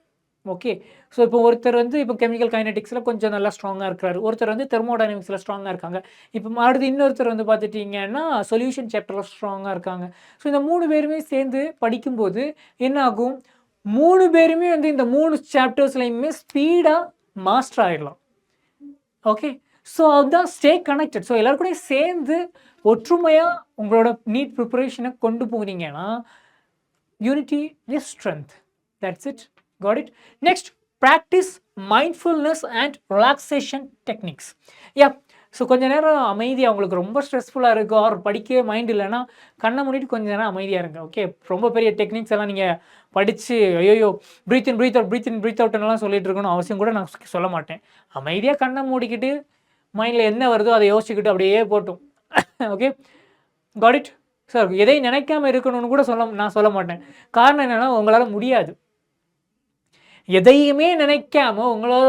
Speaker 1: ஓகே, ஸோ இப்போ ஒருத்தர் வந்து இப்போ கெமிக்கல் கைனடிக்ஸில் கொஞ்சம் நல்லா ஸ்ட்ராங்காக இருக்கிறாரு, ஒருத்தர் வந்து தெர்மோடைனமிக்ஸில் ஸ்ட்ராங்காக இருக்காங்க. இப்போ அடுத்து இன்னொருத்தர் வந்து பார்த்துட்டிங்கன்னா சொல்யூஷன் சாப்டரில் ஸ்ட்ராங்காக இருக்காங்க. ஸோ இந்த 3 பேருமே சேர்ந்து படிக்கும்போது என்ன ஆகும்? 3 பேருமே வந்து இந்த 3 சாப்டர்ஸ்லையுமே ஸ்பீடாக மாஸ்டர் ஆகிடலாம். ஓகே, ஸோ அதுதான் ஸ்டே கனெக்டட். ஸோ எல்லோரும் கூட சேர்ந்து ஒற்றுமையாக உங்களோட நீட் ப்ரிப்பரேஷனை கொண்டு போகிறீங்கன்னா unity is strength. That's it. Got it. Next, practice mindfulness and relaxation techniques. Yeah, so கொஞ்சம் நேரம் அமைதியாக, உங்களுக்கு ரொம்ப ஸ்ட்ரெஸ்ஃபுல்லாக இருக்குது ஆர் படிக்கவே மைண்ட் இல்லைன்னா கண்ணை மூடிட்டு கொஞ்சம் நேரம் அமைதியாக இருங்க. ஓகே, ரொம்ப பெரிய டெக்னிக்ஸ் எல்லாம் நீங்கள் படித்து ஐயோ ப்ரீத் இன் ப்ரீத் அவுட்லாம் சொல்லிட்டு இருக்கணும் அவசியம் கூட நான் சொல்ல மாட்டேன். அமைதியாக கண்ணை மூடிக்கிட்டு மைண்டில் என்ன வருதோ அதை யோசிச்சுக்கிட்டு அப்படியே போட்டும். Okay, got it. சார் எதை நினைக்காமல் இருக்கணும்னு கூட நான் சொல்ல மாட்டேன். காரணம் என்னென்னா உங்களால் முடியாது. எதையுமே நினைக்காம உங்களால்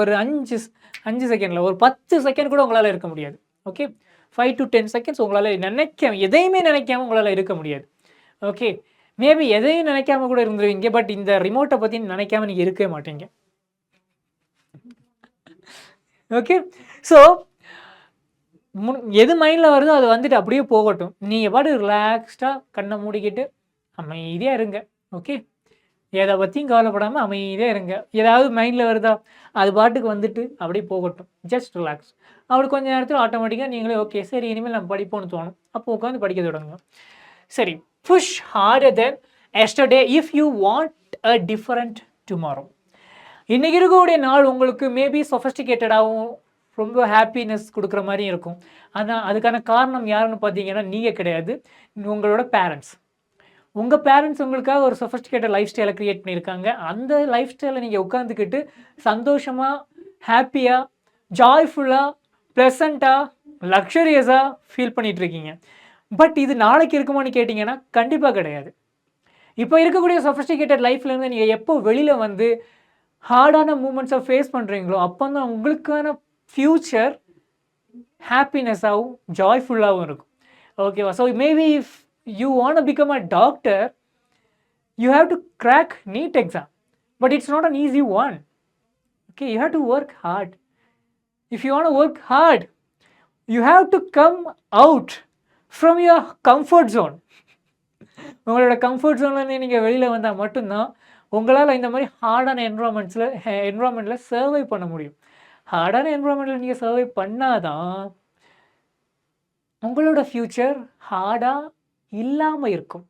Speaker 1: ஒரு 5 செகண்டில் ஒரு 10 செகண்ட் கூட உங்களால் இருக்க முடியாது. ஓகே, 5 to 10 செகண்ட்ஸ் உங்களால் எதையுமே நினைக்காம உங்களால் இருக்க முடியாது. ஓகே, மேபி எதையும் நினைக்காம கூட இருந்துருவீங்க. பட் இந்த ரிமோட்டை பற்றி நினைக்காம நீங்கள் இருக்கவே மாட்டீங்க. ஓகே, ஸோ எது மைண்டில் வருதோ அது வந்துட்டு அப்படியே போகட்டும். நீங்கள் பாட்டு ரிலாக்ஸ்டாக கண்ணை மூடிக்கிட்டு அமைதியாக இருங்க. ஓகே, எதை பற்றியும் கவலைப்படாமல் அமைதியாக இருங்க. ஏதாவது மைண்டில் வருதா அது பாட்டுக்கு வந்துட்டு அப்படியே போகட்டும். Just relax. அப்படி கொஞ்ச நேரத்தில் ஆட்டோமேட்டிக்காக நீங்களே ஓகே சரி இனிமேல் நம்ம படிப்போம்னு தோணும். அப்போ உட்காந்து படிக்க தொடங்குங்க. சரி, push harder then yesterday if you want a different tomorrow. இன்றைக்கி இருக்கக்கூடிய நாள் உங்களுக்கு மேபி சொஃபஸ்டிகேட்டடாகவும் ரொம்ப ஹாப்பினஸ் கொடுக்குற மாதிரியும் இருக்கும். ஆனால் அதுக்கான காரணம் யாருன்னு பார்த்தீங்கன்னா நீங்கள் கிடையாது, உங்களோட பேரண்ட்ஸ். உங்கள் பேரண்ட்ஸ் உங்களுக்காக ஒரு சொஃபஸ்டிகேட்டட் லைஃப் ஸ்டைலை க்ரியேட் பண்ணியிருக்காங்க. அந்த லைஃப் ஸ்டைலை நீங்கள் உட்காந்துக்கிட்டு சந்தோஷமாக, ஹாப்பியாக, ஜாய்ஃபுல்லாக, ப்ளசண்ட்டாக, லக்ஸரியஸாக ஃபீல் பண்ணிகிட்ருக்கீங்க. பட் இது நாளைக்கு இருக்குமான்னு கேட்டிங்கன்னா கண்டிப்பாக கிடையாது. இப்போ இருக்கக்கூடிய சொஃபஸ்டிகேட்டட் லைஃப்லேருந்து நீங்கள் எப்போ வெளியில் வந்து ஹார்டான மூமெண்ட்ஸை ஃபேஸ் பண்ணுறீங்களோ அப்போ தான் உங்களுக்கான ஃப்யூச்சர் ஹாப்பினஸாகவும் ஜாய்ஃபுல்லாகவும் இருக்கும். ஓகேவா? So maybe if you want to become a doctor, you have to crack NEET exam, but it's not an easy one. Okay, you have to work hard. If you want to work hard, you have to come out from your comfort zone. உங்களோட comfort ஜோன்லேருந்து நீங்கள் வெளியில் வந்தால் மட்டும்தான் உங்களால் இந்த மாதிரி ஹார்டான என்வரான்மெண்ட்டில் சர்வை பண்ண முடியும். ஹார்டான என்வரான்மெண்ட்டில் நீங்கள் சர்வை பண்ணாதான் உங்களோட ஃப்யூச்சர் ஹார்டாக இல்லாமல் இருக்கும்.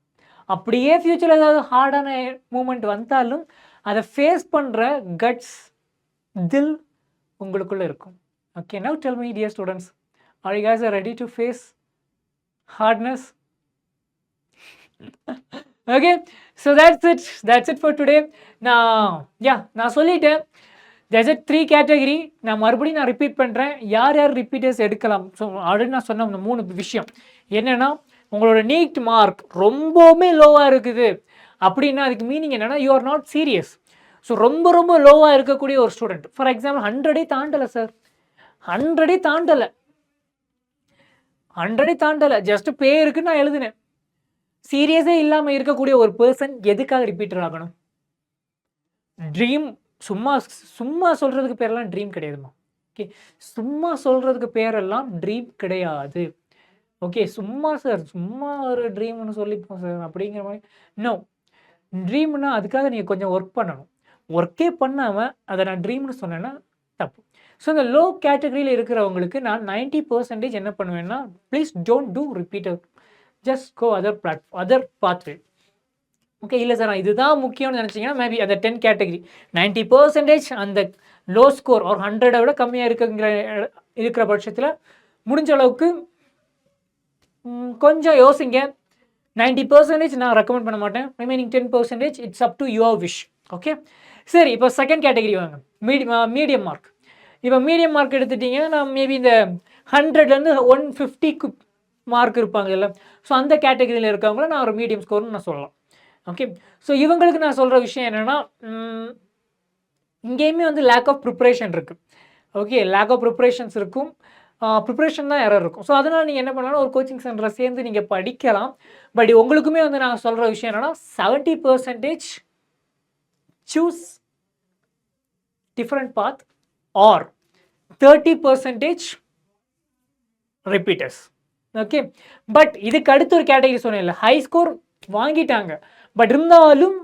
Speaker 1: அப்படியே ஃப்யூச்சரில் ஏதாவது ஹார்டான மூமெண்ட் வந்தாலும் அதை ஃபேஸ் பண்ணுற கட்ஸ் தில் உங்களுக்குள்ளே இருக்கும். Okay, now tell me dear students, are you guys ready to face hardness? Okay, so that's it for today. நான் சொல்லிட்டேன், there's a 3 கேட்டகரி. நான் மறுபடியும் ரிப்பீட் பண்ணுறேன், யார் யார் ரிப்பீட்டர்ஸ் எடுக்கலாம். ஸோ ஆல்ரெடி நான் சொன்ன 3 விஷயம் என்னென்னா, உங்களோட நீட் மார்க் ரொம்பவுமே லோவாக இருக்குது அப்படின்னா அதுக்கு மீனிங் என்னென்னா you are not serious. So ரொம்ப ரொம்ப லோவாக இருக்கக்கூடிய ஒரு ஸ்டூடெண்ட், ஃபார் எக்ஸாம்பிள் 100 தாண்டலை சார், 100 தாண்டலை, ஜஸ்ட் பேருக்கு நான் எழுதினேன். சீரியஸே இல்லாமல் இருக்கக்கூடிய ஒரு பர்சன் எதுக்காக ரிப்பீட்டர் ஆகணும்? ட்ரீம் சும்மா சொல்கிறதுக்கு பேரெல்லாம் ட்ரீம் கிடையாதுமா. ஓகே, சும்மா சொல்கிறதுக்கு பேரெல்லாம் ட்ரீம் கிடையாது. ஓகே, சும்மா ஒரு ட்ரீம்னு சொல்லிப்போம் சார் அப்படிங்கிற மாதிரி. நோ, ட்ரீம்னா அதுக்காக நீங்கள் கொஞ்சம் ஒர்க் பண்ணணும். ஒர்க்கே பண்ணாமல் அதை நான் ட்ரீம்னு சொன்னேன்னா தப்பு. ஸோ இந்த லோ கேட்டகரியில் இருக்கிறவங்களுக்கு நான் 90% என்ன பண்ணுவேன்னா, please don't do repeater, just go other pathway. Okay, இல்லை சார் நான் இதுதான் முக்கியம்னு நினச்சிங்கன்னா மேபி அந்த 10 கேட்டகரி 90% அந்த லோ ஸ்கோர் ஒரு 100 விட கம்மியாக இருக்கிற பட்சத்தில் முடிஞ்ச அளவுக்கு கொஞ்சம் யோசிங்க. 90% நான் ரெக்கமெண்ட் பண்ண மாட்டேன். Remaining 10% it's up to your wish. Okay, சரி, இப்போ செகண்ட் கேட்டகரி வாங்க, மீடியம் மார்க். இப்போ மீடியம் மார்க் எடுத்துட்டிங்கன்னா நான் மேபி இந்த 100லேருந்து 150க்கு மார்க் இருப்பாங்க இல்லை, ஸோ அந்த கேட்டகரியில் இருக்கவங்கள நான் ஒரு மீடியம் ஸ்கோர்னு நான் சொல்லலாம். ஓகே, ஸோ இவங்களுக்கு நான் சொல்கிற விஷயம் என்னென்னா, இங்கேயுமே வந்து லேக் ஆஃப் ப்ரிப்ரேஷன் இருக்குது. ஓகே, லேக் ஆஃப் ப்ரிப்ரேஷன்ஸ் இருக்கும், ப்ரிப்ரேஷன் தான் எரர் இருக்கும். ஸோ அதனால் நீங்கள் என்ன பண்ணலாம், ஒரு கோச்சிங் சென்டரில் சேர்ந்து நீங்கள் படிக்கலாம். பட் உங்களுக்குமே வந்து நான் சொல்கிற விஷயம் என்னென்னா 70% choose different path or 30% repeaters. Okay, but இதுக்கு அடுத்து ஒரு கேட்டகரி சொன்னேன் இல்லை, ஹை ஸ்கோர் வாங்கிட்டாங்க பட் இருந்தாலும்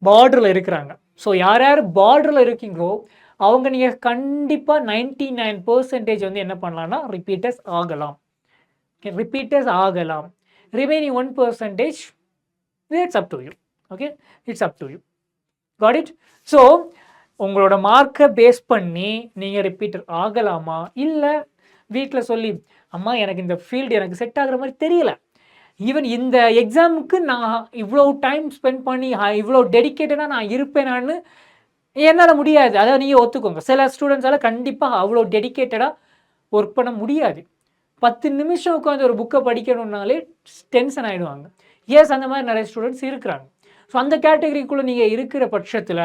Speaker 1: பார்டரில் இருக்கிறாங்க. ஸோ யார் யார் பார்டரில் இருக்கீங்களோ அவங்க நீங்கள் கண்டிப்பாக 99% வந்து என்ன பண்ணலாம்னா ரிப்பீட்டர்ஸ் ஆகலாம். ஓகே, ரிப்பீட்டர்ஸ் ஆகலாம். Remaining 1% it's up to you. Okay, it's up to you. God it? So உங்களோட மார்க்கை பேஸ் பண்ணி நீங்கள் ரிப்பீட்டர் ஆகலாமா, இல்லை வீட்டில் சொல்லி அம்மா எனக்கு இந்த ஃபீல்டு எனக்கு செட் ஆகுற மாதிரி தெரியல, ஈவன் இந்த எக்ஸாமுக்கு நான் இவ்வளோ டைம் ஸ்பெண்ட் பண்ணி இவ்வளோ டெடிக்கேட்டடாக நான் இருப்பேனான்னு என்னால் முடியாது. அதாவது நீங்கள் ஒத்துக்கோங்க, சில ஸ்டூடெண்ட்ஸால் கண்டிப்பாக அவ்வளோ டெடிக்கேட்டடாக ஒர்க் பண்ண முடியாது. 10 நிமிஷம் உட்காந்து ஒரு புக்கை படிக்கணுன்னாலே டென்ஷன் ஆகிடுவாங்க. எஸ், அந்த மாதிரி நிறைய ஸ்டூடெண்ட்ஸ் இருக்கிறாங்க. ஸோ அந்த கேட்டகரிக்குள்ளே நீங்கள் இருக்கிற பட்சத்தில்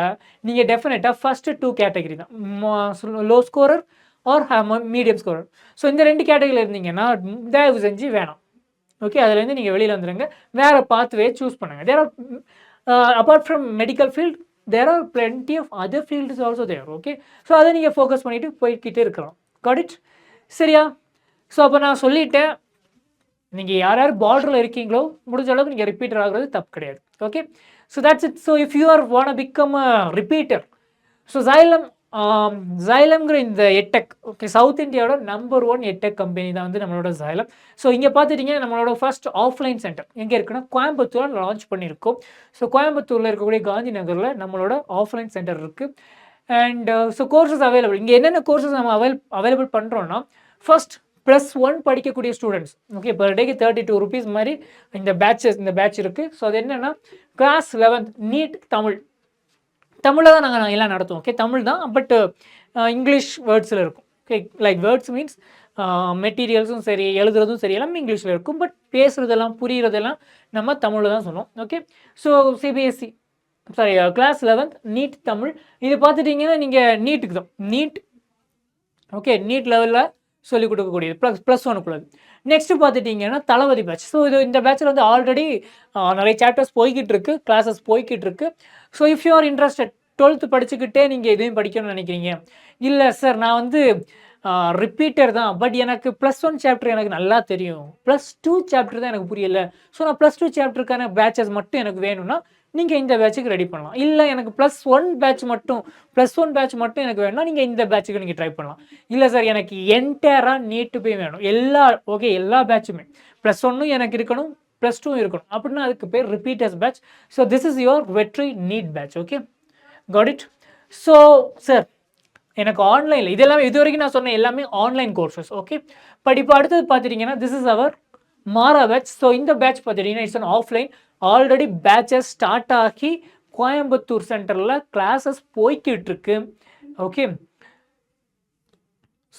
Speaker 1: நீங்கள் டெஃபினட்டாக ஃபஸ்ட்டு 2 கேட்டகரி தான், low scorer R medium scorer. So இந்த 2 கேட்டகரியில் இருந்தீங்கன்னா தயவு செஞ்சு வேணாம். ஓகே, அதுலேருந்து நீங்கள் வெளியில் வந்துடுங்க. வேறு பாத்வே சூஸ் பண்ணுங்கள். There are apart from medical field there are plenty of other fields also there. Okay, so அதை நீங்கள் ஃபோக்கஸ் பண்ணிவிட்டு போய்கிட்டே இருக்கலாம். Got it? சரியா? ஸோ அப்போ நான் சொல்லிட்டேன், நீங்கள் யார் யார் பார்டரில் இருக்கீங்களோ முடிஞ்ச அளவுக்கு நீங்கள் ரிப்பீட்டர் ஆகிறது தப்பு கிடையாது. Okay, so that's it. So if you are want become a repeater, so ஜைலம்ங்கிற இந்த எட்டெக், ஓகே, சவுத் இந்தியாவோட நம்பர் 1 எட்டெக் கம்பெனி தான் வந்து நம்மளோட ஜைலம். ஸோ இங்கே பார்த்துட்டிங்கன்னா நம்மளோட ஃபர்ஸ்ட் ஆஃப்லைன் சென்டர் எங்கே இருக்குன்னா கோயம்புத்தூரில் லான்ச் பண்ணியிருக்கோம். ஸோ கோயம்புத்தூரில் இருக்கக்கூடிய காந்தி நகரில் நம்மளோட ஆஃப்லைன் சென்டர் இருக்குது. And so courses available. இங்கே என்னென்ன கோர்சஸ் நம்ம அவைலபிள் பண்ணுறோன்னா, ஃபர்ஸ்ட் +1 படிக்கக்கூடிய ஸ்டூடெண்ட்ஸ், ஓகே, பர் டேக்கு 32 rupees மாதிரி இந்த பேட்ச் இருக்குது. ஸோ அது என்னென்னா கிளாஸ் 11th நீட் தமிழ், தமிழில் தான் நாங்கள் எல்லாம் நடத்துவோம். ஓகே, தமிழ் தான், பட் இங்கிலீஷ் வேர்ட்ஸில் இருக்கும். ஓகே, லைக் வேர்ட்ஸ் மீன்ஸ் மெட்டீரியல்ஸும் சரி, எழுதுறதும் சரி, எல்லாமே இங்கிலீஷில் இருக்கும். பட் பேசுகிறதெல்லாம் புரிகிறதெல்லாம் நம்ம தமிழில் தான் சொன்னோம். Okay, so CBSE sorry class 11th NEET Tamil. இது பார்த்துட்டிங்கன்னா நீங்கள் நீட்டுக்கு தான் நீட், ஓகே, நீட் லெவலில் சொல்லிக் கொடுக்கக்கூடியது +1க்குள்ளது. நெக்ஸ்ட்டு பார்த்துட்டிங்கன்னா தளபதி பேட்ச். ஸோ இந்த பேட்சில் வந்து ஆல்ரெடி நிறைய சாப்டர்ஸ் போய்கிட்டு இருக்குது, கிளாஸஸ் போய்கிட்டு இருக்குது. So if you are interested, 12th படிச்சுக்கிட்டே நீங்கள் எதையும் படிக்கணும்னு நினைக்கிறீங்க, இல்லை சார் நான் வந்து ரிப்பீட்டர் தான், பட் எனக்கு +1 சாப்டர் எனக்கு நல்லா தெரியும், +2 சாப்டர் தான் எனக்கு புரியல, ஸோ நான் +2 சாப்டருக்கான பேட்சஸ் மட்டும் எனக்கு வேணும்னா நீங்கள் இந்த பேட்சுக்கு ரெடி பண்ணலாம். இல்லை எனக்கு +1 பேட்ச் மட்டும் எனக்கு வேணும்னா நீங்கள் இந்த பேட்சுக்கு நீங்கள் ட்ரை பண்ணலாம். இல்லை சார் எனக்கு என்டையராக நீட்டு போய் வேணும், எல்லா பேட்சுமே +1 எனக்கு இருக்கணும், +2 இருக்கணும் அப்படின்னா அதுக்கு பேர் repeaters batch. So this is your வெற்றி NEET batch. Okay, got it? So sir எனக்கு ஆன்லைனில் இதெல்லாம் இது வரைக்கும் நான் சொன்ன எல்லாமே ஆன்லைன் கோர்சஸ். ஓகே, பட் இப்போ அடுத்தது பார்த்துட்டிங்கன்னா திஸ் இஸ் அவர் மாரா பேட்ச். ஸோ இந்த பேட்ச் பார்த்துட்டிங்கன்னா it's an offline. Already batches start ஆகி கோயம்புத்தூர் சென்டரில் கிளாஸஸ் போய்கிட்டு இருக்கு. Okay,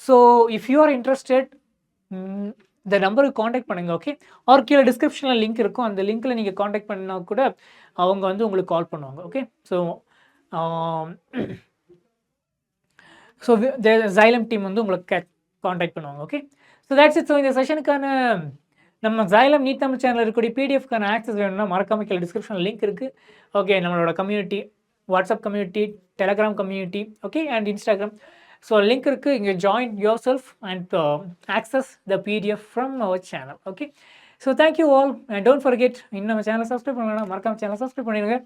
Speaker 1: so if you are interested இந்த நம்பருக்கு காண்டாக்ட் பண்ணுங்கள். ஓகே, ஆர் கீழே டிஸ்கிரிப்ஷனில் லிங்க் இருக்கும், அந்த லிங்க்கில் நீங்கள் காண்டாக்ட் பண்ணால் கூட அவங்க வந்து உங்களுக்கு கால் பண்ணுவாங்க. ஓகே, ஸோ ஜைலம் டீம் வந்து உங்களுக்கு காண்டாக்ட் பண்ணுவாங்க. Okay, so that's it. So இந்த செஷனுக்கான நம்ம ஜைலம் நீட் தமிழ் சேனலில் இருக்கக்கூடிய பிடிஎஃப்க்கான ஆக்சஸ் வேணும்னா மறக்காம கீழே டிஸ்கிரிப்ஷனில் லிங்க் இருக்குது. ஓகே, நம்மளோட community, WhatsApp community, Telegram community, okay, and Instagram. So link இருக்குது, இங்கே join yourself and access the PDF from our channel. Okay, so thank you all and don't forget, இன்னும் நம்ம சேனலை சப்ஸ்கிரைப் பண்ணலாம், மறக்காம சேனலை சப்ஸ்கிரைப் பண்ணிடுங்க.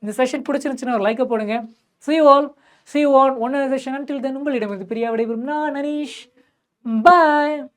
Speaker 1: இந்த செஷன் பிடிச்சிருந்துச்சுன்னா ஒரு லைக்கை போடுங்க. See you on one other session. Until then, உங்களிடமிருந்து பிரியா விடைபெறும் நான் அனீஷ். Bye.